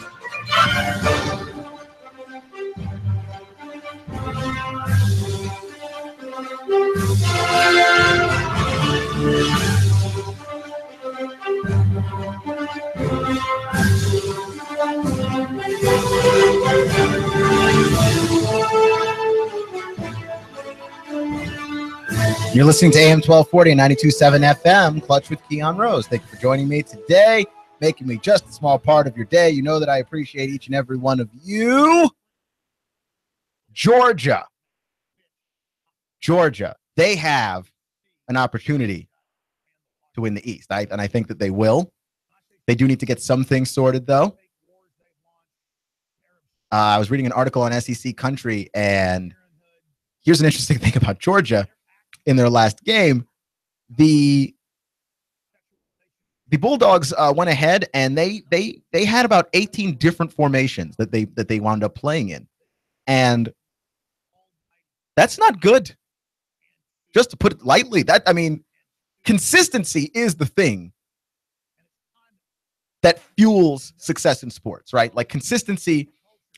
You're listening to AM 1240 and 92.7 FM, Clutch with Keon Rose. Thank you for joining me today, making me just a small part of your day. You know that I appreciate each and every one of you. Georgia, they have an opportunity to win the East, and I think that they will. They do need to get some things sorted, though. I was reading an article on SEC Country, and here's an interesting thing about Georgia. In their last game, the Bulldogs went ahead, and they had about 18 different formations that they wound up playing in, and that's not good. Just to put it lightly, consistency is the thing that fuels success in sports, right? Like consistency,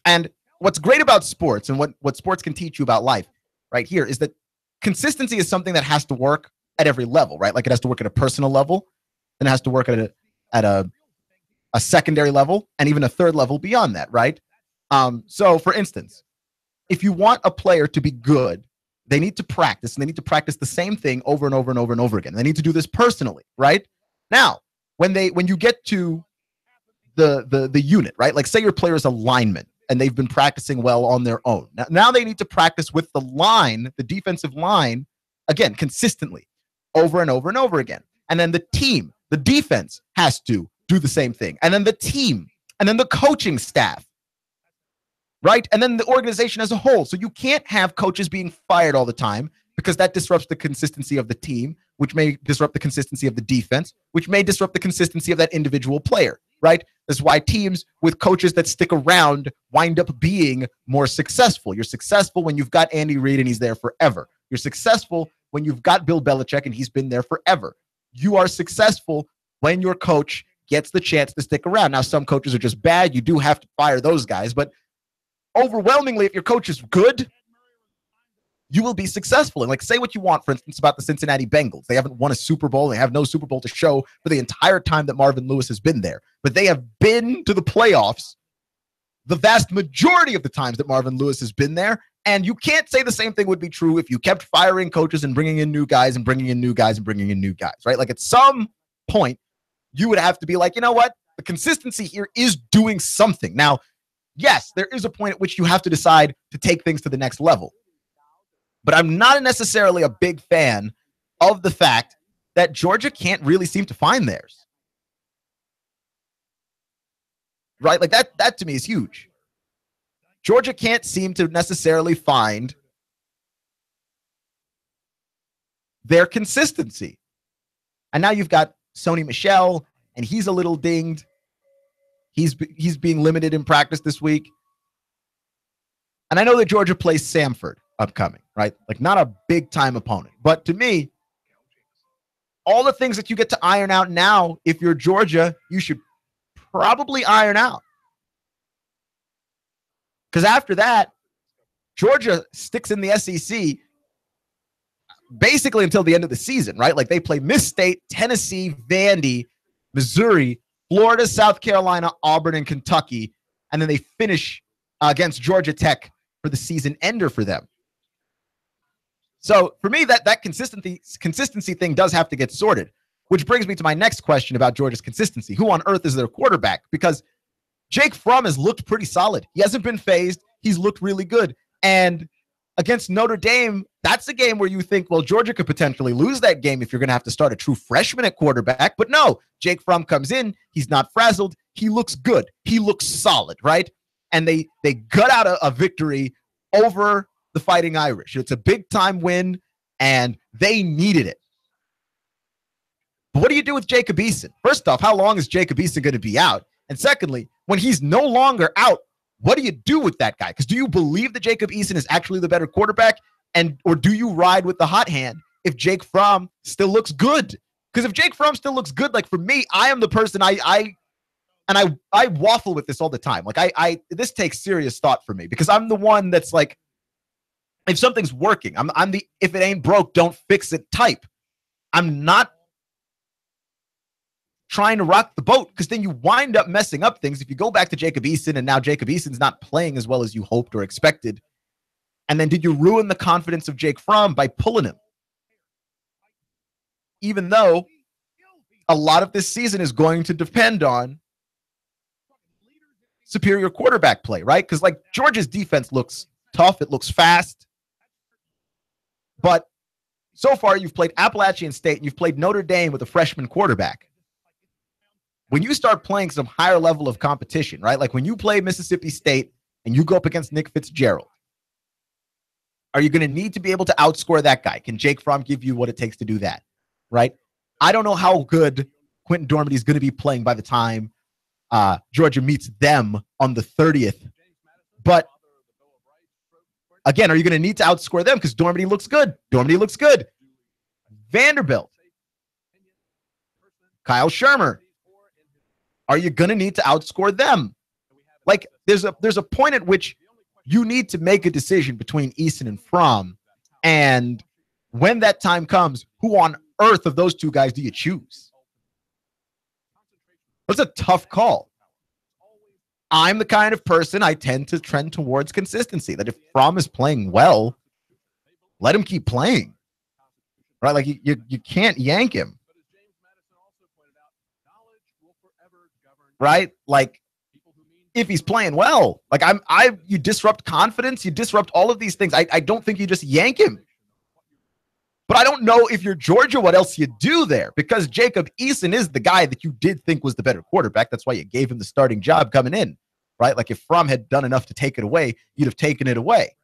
and what's great about sports and what sports can teach you about life, right here, is that consistency is something that has to work at every level, right? Like it has to work at a personal level, then it has to work at a secondary level, and even a third level beyond that, right? So, for instance, if you want a player to be good, they need to practice, and they need to practice the same thing over and over and over and over again. They need to do this personally, right? Now, when you get to the unit, right? Like say your player is a lineman, and they've been practicing well on their own. Now they need to practice with the line, the defensive line, again, consistently, over and over and over again. And then the team, the defense has to do the same thing. And then the team, and then the coaching staff, right? And then the organization as a whole. So you can't have coaches being fired all the time because that disrupts the consistency of the team, which may disrupt the consistency of the defense, which may disrupt the consistency of that individual player, right? That's why teams with coaches that stick around wind up being more successful. You're successful when you've got Andy Reid and he's there forever. You're successful when you've got Bill Belichick and he's been there forever. You are successful when your coach gets the chance to stick around. Now, some coaches are just bad. You do have to fire those guys. But overwhelmingly, if your coach is good, you will be successful. And like, say what you want, for instance, about the Cincinnati Bengals. They haven't won a Super Bowl. They have no Super Bowl to show for the entire time that Marvin Lewis has been there. But they have been to the playoffs the vast majority of the times that Marvin Lewis has been there. And you can't say the same thing would be true if you kept firing coaches and bringing in new guys and bringing in new guys and bringing in new guys, right? Like, at some point, you would have to be like, you know what? The consistency here is doing something. Now, yes, there is a point at which you have to decide to take things to the next level. But I'm not necessarily a big fan of the fact that Georgia can't really seem to find theirs. Right? Like, that to me is huge. Georgia can't seem to necessarily find their consistency. And now you've got Sony Michel, and he's a little dinged. He's being limited in practice this week. And I know that Georgia plays Samford upcoming, right? Like, not a big-time opponent. But to me, all the things that you get to iron out now, if you're Georgia, you should probably iron out. Because after that, Georgia sticks in the SEC basically until the end of the season, right? Like, they play Miss State, Tennessee, Vandy, Missouri, Florida, South Carolina, Auburn, and Kentucky. And then they finish against Georgia Tech for the season ender for them. So for me, that consistency thing does have to get sorted, which brings me to my next question about Georgia's consistency. Who on earth is their quarterback? Because Jake Fromm has looked pretty solid. He hasn't been phased. He's looked really good. And against Notre Dame, that's a game where you think, well, Georgia could potentially lose that game if you're going to have to start a true freshman at quarterback. But no, Jake Fromm comes in. He's not frazzled. He looks good. He looks solid, right? And they gut out a victory over the Fighting Irish. It's a big-time win, and they needed it. But what do you do with Jacob Eason? First off, how long is Jacob Eason going to be out? And secondly, when he's no longer out, what do you do with that guy? Because do you believe that Jacob Eason is actually the better quarterback? Or do you ride with the hot hand if Jake Fromm still looks good? Because if Jake Fromm still looks good, like, for me, I am the person I waffle with this all the time. Like, this takes serious thought for me, because I'm the one that's like, if something's working, I'm the if it ain't broke, don't fix it type. I'm not trying to rock the boat, because then you wind up messing up things. If you go back to Jacob Eason, and now Jacob Eason's not playing as well as you hoped or expected, and then did you ruin the confidence of Jake Fromm by pulling him? Even though a lot of this season is going to depend on superior quarterback play, right? Because, like, Georgia's defense looks tough. It looks fast. But so far, you've played Appalachian State and you've played Notre Dame with a freshman quarterback. When you start playing some higher level of competition, right? Like when you play Mississippi State and you go up against Nick Fitzgerald, are you going to need to be able to outscore that guy? Can Jake Fromm give you what it takes to do that, right? I don't know how good Quentin Dormady is going to be playing by the time Georgia meets them on the 30th. But again, are you going to need to outscore them? Because Dormady looks good. Dormady looks good. Vanderbilt. Kyle Shermer. Are you going to need to outscore them? Like, there's a point at which you need to make a decision between Eason and Fromm. And when that time comes, who on earth of those two guys do you choose? That's a tough call. I'm the kind of person I tend to trend towards consistency, that if Fromm is playing well, let him keep playing. Right? Like, you can't yank him. Right? Like, if he's playing well, like you disrupt confidence, you disrupt all of these things. I don't think you just yank him. But I don't know if you're Georgia, what else you do there, because Jacob Eason is the guy that you did think was the better quarterback. That's why you gave him the starting job coming in, right? Like, if Fromm had done enough to take it away, you'd have taken it away.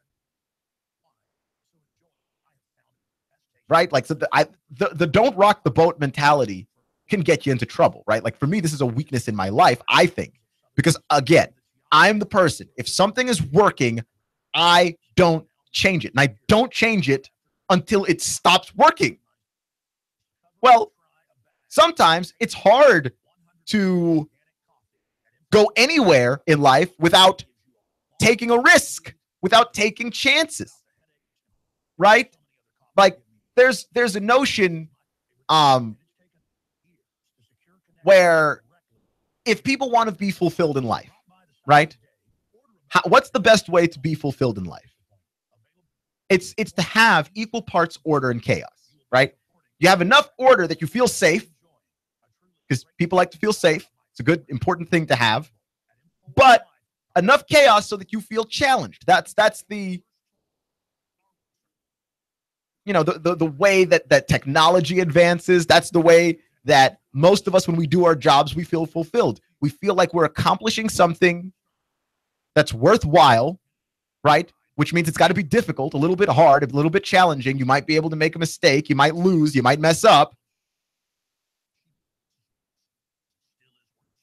Right? Like, so the don't rock the boat mentality can get you into trouble, right? Like, for me, this is a weakness in my life, I think. Because, again, I'm the person. If something is working, I don't change it. And I don't change it until it stops working. Well, sometimes it's hard to go anywhere in life without taking a risk, without taking chances, right? Like there's a notion where if people want to be fulfilled in life, right? What's the best way to be fulfilled in life? It's to have equal parts order and chaos, right? You have enough order that you feel safe, because people like to feel safe. It's a good, important thing to have, but enough chaos so that you feel challenged. That's the, you know, the way that technology advances. That's the way that most of us, when we do our jobs, we feel fulfilled. We feel like we're accomplishing something that's worthwhile, right? Which means it's got to be difficult, a little bit hard, a little bit challenging. You might be able to make a mistake. You might lose. You might mess up.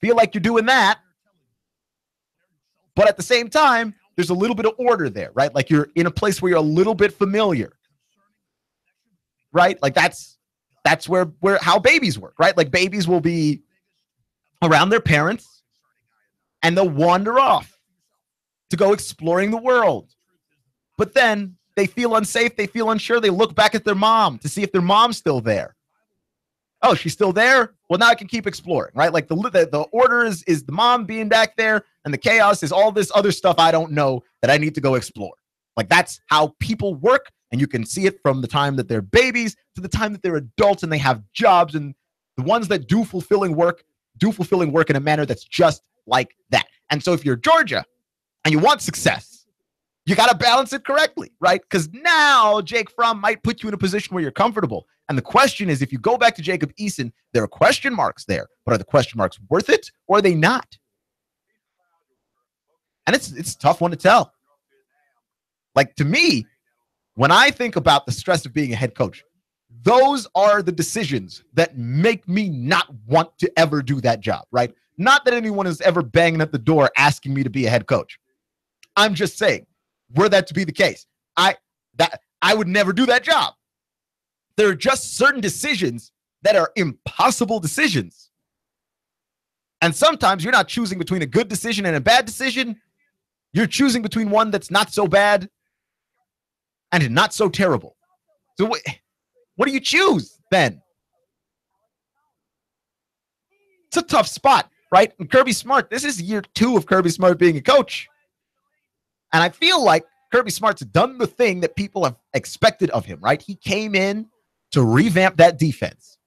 Feel like you're doing that. But at the same time, there's a little bit of order there, right? Like you're in a place where you're a little bit familiar, right? Like that's where how babies work, right? Like babies will be around their parents and they'll wander off to go exploring the world. But then they feel unsafe. They feel unsure. They look back at their mom to see if their mom's still there. Oh, she's still there? Well, now I can keep exploring, right? Like the order is the mom being back there, and the chaos is all this other stuff I don't know that I need to go explore. Like that's how people work, and you can see it from the time that they're babies to the time that they're adults and they have jobs. And the ones that do fulfilling work in a manner that's just like that. And so if you're Georgia and you want success, you got to balance it correctly, right? Because now Jake Fromm might put you in a position where you're comfortable. And the question is, if you go back to Jacob Eason, there are question marks there. But are the question marks worth it or are they not? And it's a tough one to tell. Like to me, when I think about the stress of being a head coach, those are the decisions that make me not want to ever do that job, right? Not that anyone is ever banging at the door asking me to be a head coach. I'm just saying, were that to be the case, I would never do that job. There are just certain decisions that are impossible decisions. And sometimes you're not choosing between a good decision and a bad decision. You're choosing between one that's not so bad and not so terrible. So what do you choose then? It's a tough spot, right? And Kirby Smart, this is year 2 of Kirby Smart being a coach. And I feel like Kirby Smart's done the thing that people have expected of him, right? He came in to revamp that defense.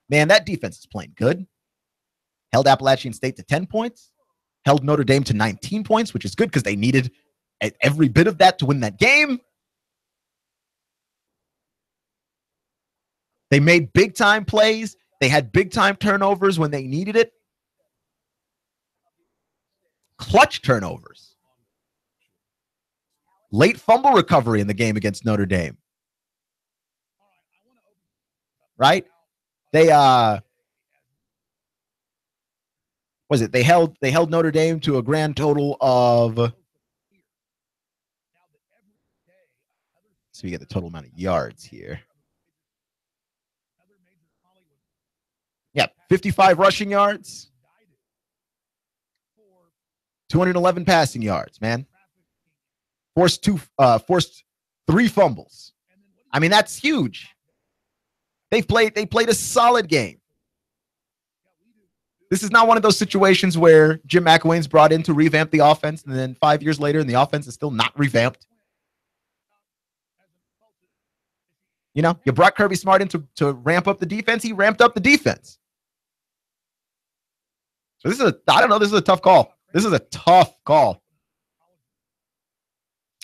Man, that defense is playing good. Held Appalachian State to 10 points. Held Notre Dame to 19 points, which is good because they needed every bit of that to win that game. They made big-time plays. They had big-time turnovers when they needed it. Clutch turnovers. Late fumble recovery in the game against Notre Dame. Right? They They held Notre Dame to a grand total of, so we get the total amount of yards here. Yeah, 55 rushing yards, 211 passing yards, man. Forced 3 fumbles. I mean, that's huge. They played a solid game. This is not one of those situations where Jim McElwain's brought in to revamp the offense, and then 5 years later, and the offense is still not revamped. You know, you brought Kirby Smart in to ramp up the defense. He ramped up the defense. So this is a tough call. This is a tough call.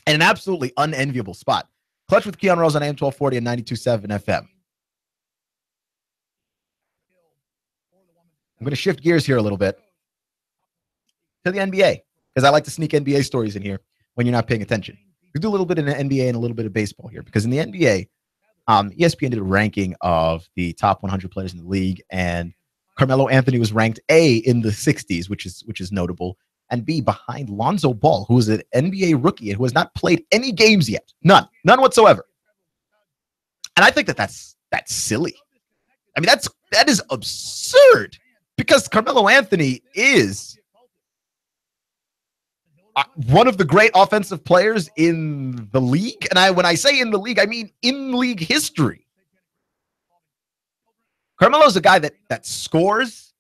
And an absolutely unenviable spot. Clutch with Keon Rose on AM 1240 and 92.7 FM. I'm going to shift gears here a little bit to the NBA, because I like to sneak NBA stories in here when you're not paying attention. We do a little bit in the NBA and a little bit of baseball here, because in the NBA, ESPN did a ranking of the top 100 players in the league, and Carmelo Anthony was ranked A in the 60s, which is notable, and B behind Lonzo Ball, who is an NBA rookie and who has not played any games yet. None whatsoever. And I think that's silly. I mean, that is absurd. Because Carmelo Anthony is one of the great offensive players in the league. And when I say in the league, I mean in league history. Carmelo's a guy that scores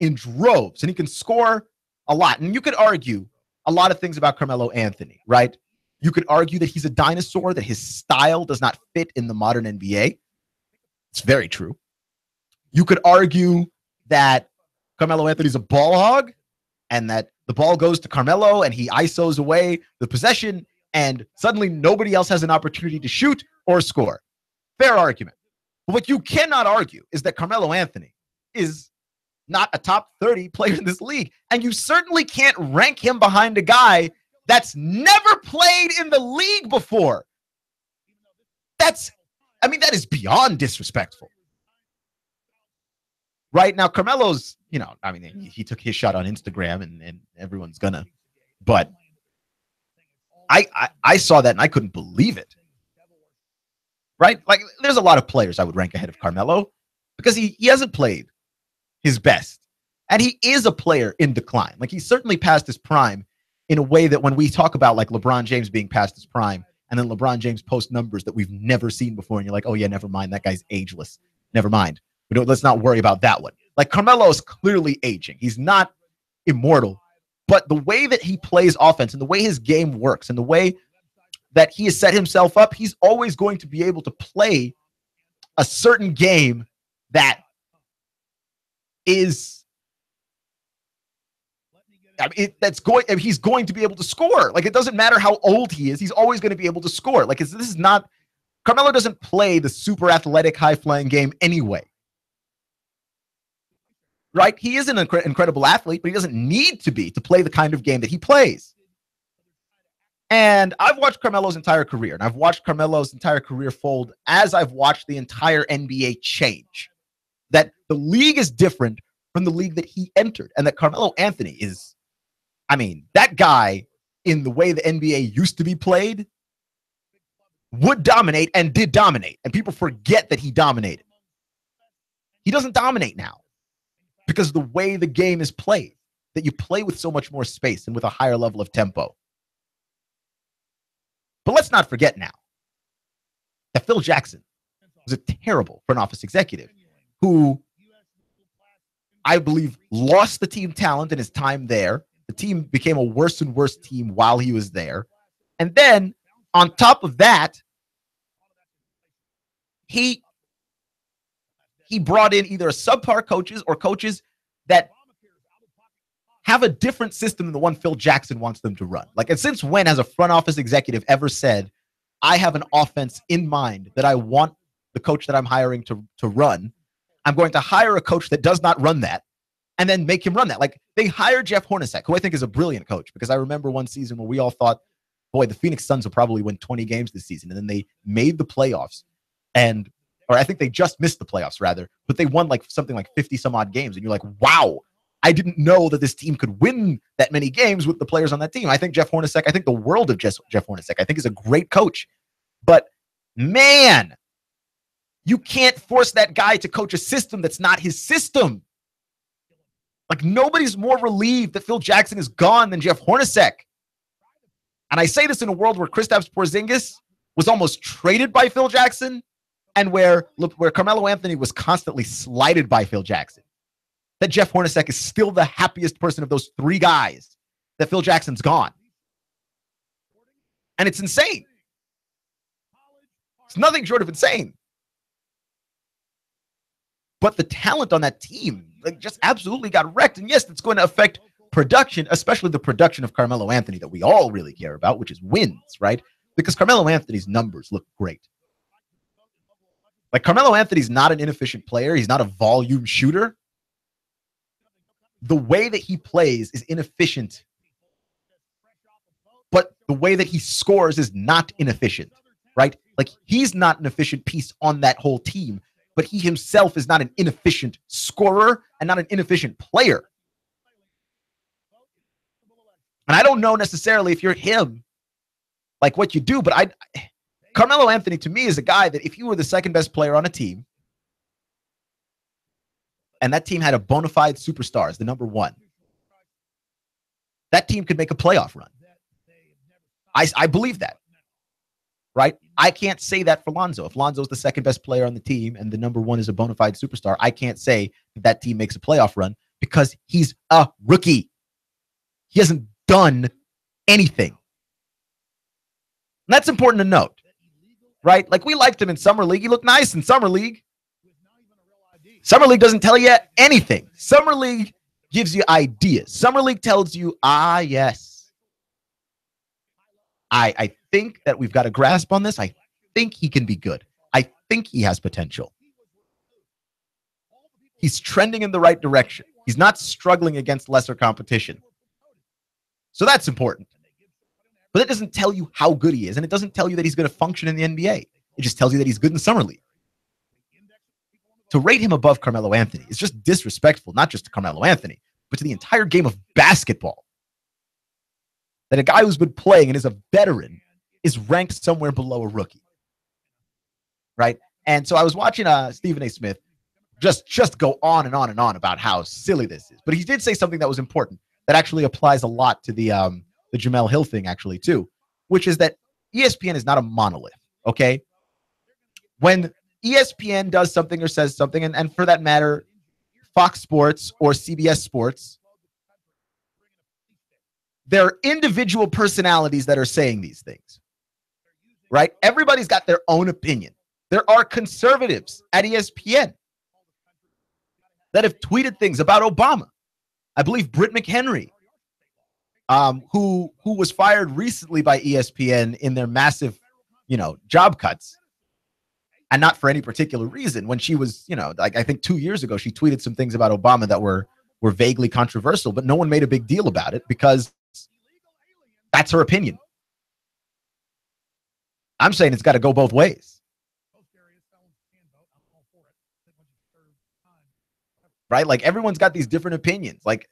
in droves, and he can score a lot. And you could argue a lot of things about Carmelo Anthony, right? You could argue that he's a dinosaur, that his style does not fit in the modern NBA. It's very true. You could argue that Carmelo Anthony's a ball hog and that the ball goes to Carmelo and he ISOs away the possession and suddenly nobody else has an opportunity to shoot or score. Fair argument. But what you cannot argue is that Carmelo Anthony is not a top 30 player in this league. And you certainly can't rank him behind a guy that's never played in the league before. That is beyond disrespectful. Right now, Carmelo's, he took his shot on Instagram and everyone's gonna, but I saw that and I couldn't believe it. Right? Like, there's a lot of players I would rank ahead of Carmelo because he hasn't played his best. And he is a player in decline. Like, he's certainly past his prime in a way that when we talk about like LeBron James being past his prime and then LeBron James posts numbers that we've never seen before and you're like, oh yeah, never mind, that guy's ageless. Never mind. Let's not worry about that one. Like, Carmelo is clearly aging. He's not immortal, but the way that he plays offense and the way his game works and the way that he has set himself up, he's always going to be able to play a certain game that is, he's going to be able to score. Like, it doesn't matter how old he is. He's always going to be able to score. Like, this is not, Carmelo doesn't play the super athletic, high-flying game anyway. Right? He is an incredible athlete, but he doesn't need to be to play the kind of game that he plays. And I've watched Carmelo's entire career, and I've watched Carmelo's entire career fold as I've watched the entire NBA change. That the league is different from the league that he entered, and that Carmelo Anthony is, that guy in the way the NBA used to be played would dominate and did dominate, and people forget that he dominated. He doesn't dominate now because of the way the game is played, that you play with so much more space and with a higher level of tempo. But let's not forget now that Phil Jackson was a terrible front office executive who I believe lost the team talent in his time there. The team became a worse and worse team while he was there. And then on top of that, he brought in either subpar coaches or coaches that have a different system than the one Phil Jackson wants them to run. Like, and since when has a front office executive ever said, I have an offense in mind that I want the coach that I'm hiring to run. I'm going to hire a coach that does not run that and then make him run that. Like, they hired Jeff Hornacek, who I think is a brilliant coach, because I remember one season where we all thought, boy, the Phoenix Suns will probably win 20 games this season. And then they made the playoffs or I think they just missed the playoffs rather, but they won like something like 50 some odd games. And you're like, wow, I didn't know that this team could win that many games with the players on that team. I think Jeff Hornacek, I think the world of Jeff Hornacek, I think is a great coach. But man, you can't force that guy to coach a system that's not his system. Like, nobody's more relieved that Phil Jackson is gone than Jeff Hornacek. And I say this in a world where Kristaps Porzingis was almost traded by Phil Jackson and where Carmelo Anthony was constantly slighted by Phil Jackson. That Jeff Hornacek is still the happiest person of those three guys that Phil Jackson's gone. And it's insane. It's nothing short of insane. But the talent on that team just absolutely got wrecked. And yes, it's going to affect production, especially the production of Carmelo Anthony that we all really care about, which is wins, right? Because Carmelo Anthony's numbers look great. Like, Carmelo Anthony's not an inefficient player. He's not a volume shooter. The way that he plays is inefficient, but the way that he scores is not inefficient, right? Like, he's not an efficient piece on that whole team, but he himself is not an inefficient scorer and not an inefficient player. And I don't know necessarily if you're him, like what you do, but Carmelo Anthony to me is a guy that if you were the second best player on a team and that team had a bona fide superstar as the number one, that team could make a playoff run. I believe that, right? I can't say that for Lonzo. If Lonzo's the second best player on the team and the number one is a bona fide superstar, I can't say that team makes a playoff run because he's a rookie. He hasn't done anything. And that's important to note, right? Like, we liked him in Summer League. He looked nice in Summer League. Summer League doesn't tell you anything. Summer League gives you ideas. Summer League tells you, yes, I think that we've got a grasp on this. I think he can be good. I think he has potential. He's trending in the right direction. He's not struggling against lesser competition. So that's important. But it doesn't tell you how good he is, and it doesn't tell you that he's going to function in the NBA. It just tells you that he's good in Summer League. To rate him above Carmelo Anthony is just disrespectful, not just to Carmelo Anthony, but to the entire game of basketball. That a guy who's been playing and is a veteran is ranked somewhere below a rookie. Right? And so I was watching Stephen A. Smith just go on and on and on about how silly this is. But he did say something that was important that actually applies a lot to the Jemele Hill thing, actually, too, which is that ESPN is not a monolith, okay? When ESPN does something or says something, and for that matter, Fox Sports or CBS Sports, there are individual personalities that are saying these things, right? Everybody's got their own opinion. There are conservatives at ESPN that have tweeted things about Obama. I believe Britt McHenry, who was fired recently by ESPN in their massive, job cuts, and not for any particular reason. When she was, like, I think 2 years ago, she tweeted some things about Obama that were vaguely controversial, but no one made a big deal about it because that's her opinion. I'm saying it's got to go both ways. Right? Like, everyone's got these different opinions. Like,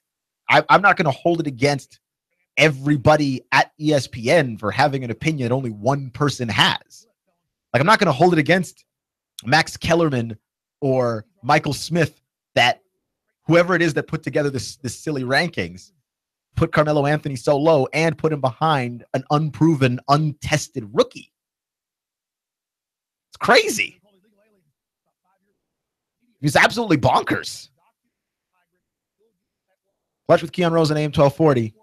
I'm not going to hold it against everybody at ESPN for having an opinion that only one person has. Like, I'm not going to hold it against Max Kellerman or Michael Smith that whoever it is that put together this silly rankings put Carmelo Anthony so low and put him behind an unproven, untested rookie. It's crazy. He's absolutely bonkers. Clutch with Keon Rose on AM 1240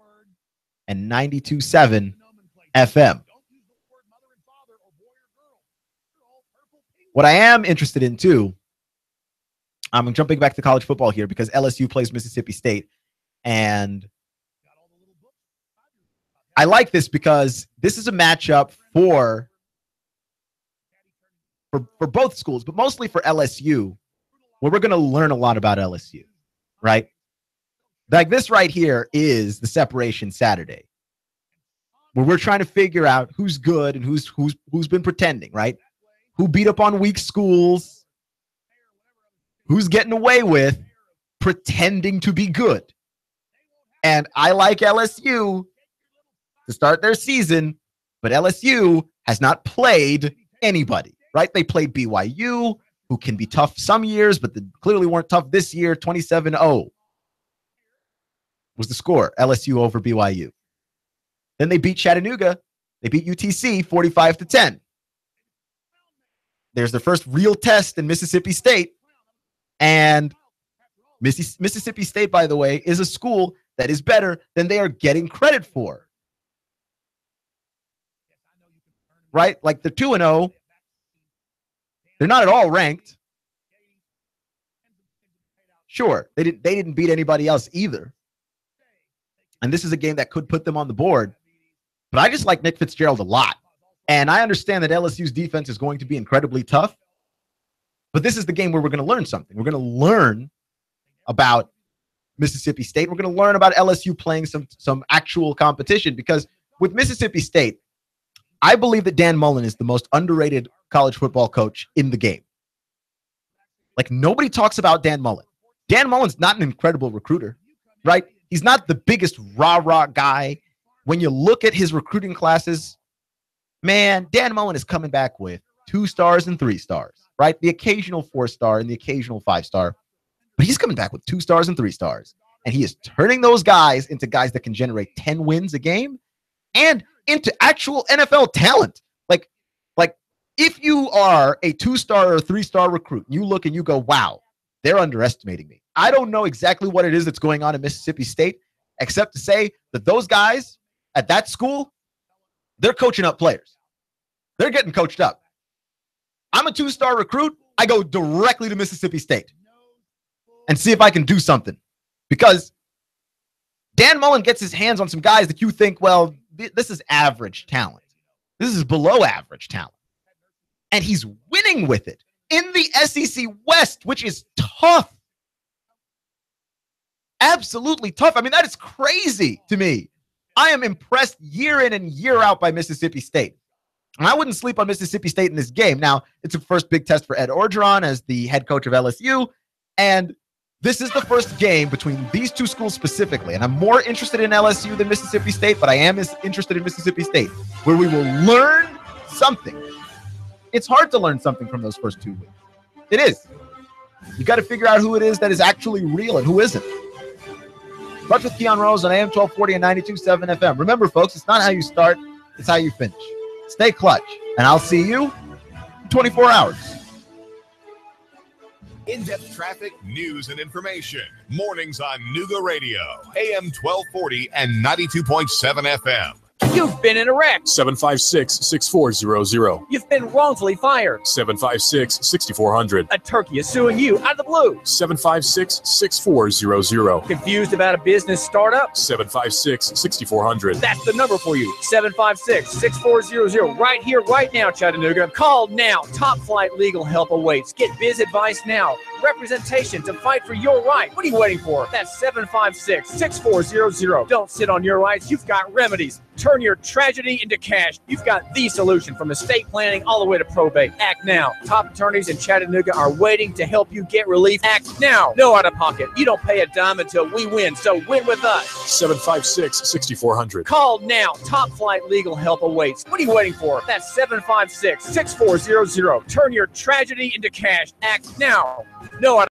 and 92.7 FM. What I am interested in, too, I'm jumping back to college football here because LSU plays Mississippi State, and I like this because this is a matchup for both schools, but mostly for LSU, where we're going to learn a lot about LSU, right? Like, this right here is the separation Saturday, where we're trying to figure out who's good and who's been pretending, right? Who beat up on weak schools, who's getting away with pretending to be good. And I like LSU to start their season, but LSU has not played anybody, right? They played BYU, who can be tough some years, but they clearly weren't tough this year. 27-0 was the score, LSU over BYU. Then they beat Chattanooga. They beat UTC 45-10. There's their first real test in Mississippi State. And Mississippi State, by the way, is a school that is better than they are getting credit for. Right? Like, they're 2-0. They're not at all ranked. Sure, they didn't beat anybody else either. And this is a game that could put them on the board. But I just like Nick Fitzgerald a lot. And I understand that LSU's defense is going to be incredibly tough. But this is the game where we're going to learn something. We're going to learn about Mississippi State. We're going to learn about LSU playing some actual competition. Because with Mississippi State, I believe that Dan Mullen is the most underrated college football coach in the game. Like, nobody talks about Dan Mullen. Dan Mullen's not an incredible recruiter, right? He's not the biggest rah-rah guy. When you look at his recruiting classes, man, Dan Mullen is coming back with 2 stars and 3 stars, right? The occasional 4-star and the occasional 5-star. But he's coming back with 2 stars and 3 stars. And he is turning those guys into guys that can generate 10 wins a game and into actual NFL talent. Like if you are a 2-star or 3-star recruit, you look and you go, wow, they're underestimating me. I don't know exactly what it is that's going on in Mississippi State, except to say that those guys at that school, they're coaching up players. They're getting coached up. I'm a 2-star recruit. I go directly to Mississippi State and see if I can do something. Because Dan Mullen gets his hands on some guys that you think, well, this is average talent. This is below average talent. And he's winning with it in the SEC West, which is tough. Absolutely tough. I mean, that is crazy to me. I am impressed year in and year out by Mississippi State. And I wouldn't sleep on Mississippi State in this game. Now, it's a first big test for Ed Orgeron as the head coach of LSU. And this is the first game between these two schools specifically. And I'm more interested in LSU than Mississippi State, but I am interested in Mississippi State, where we will learn something. It's hard to learn something from those first 2 weeks. It is. You got to figure out who it is that is actually real and who isn't. Clutch with Keon Rose on AM 1240 and 92.7 FM. Remember, folks, it's not how you start, it's how you finish. Stay clutch, and I'll see you in 24 hours. In-depth traffic, news, and information. Mornings on Nooga Radio, AM 1240 and 92.7 FM. You've been in a wreck. 756-6400. You've been wrongfully fired. 756-6400. A turkey is suing you out of the blue. 756-6400. Confused about a business startup? 756-6400. That's the number for you. 756-6400. Right here, right now, Chattanooga. Call now. Top flight legal help awaits. Get biz advice now. Representation to fight for your right. What are you waiting for? That's 756-6400. Don't sit on your rights. You've got remedies. Turn your tragedy into cash. You've got the solution from estate planning all the way to probate. Act now. Top attorneys in Chattanooga are waiting to help you get relief. Act now. No out of pocket. You don't pay a dime until we win. So win with us. 756-6400. Call now. Top flight legal help awaits. What are you waiting for? That's 756-6400. Turn your tragedy into cash. Act now. No out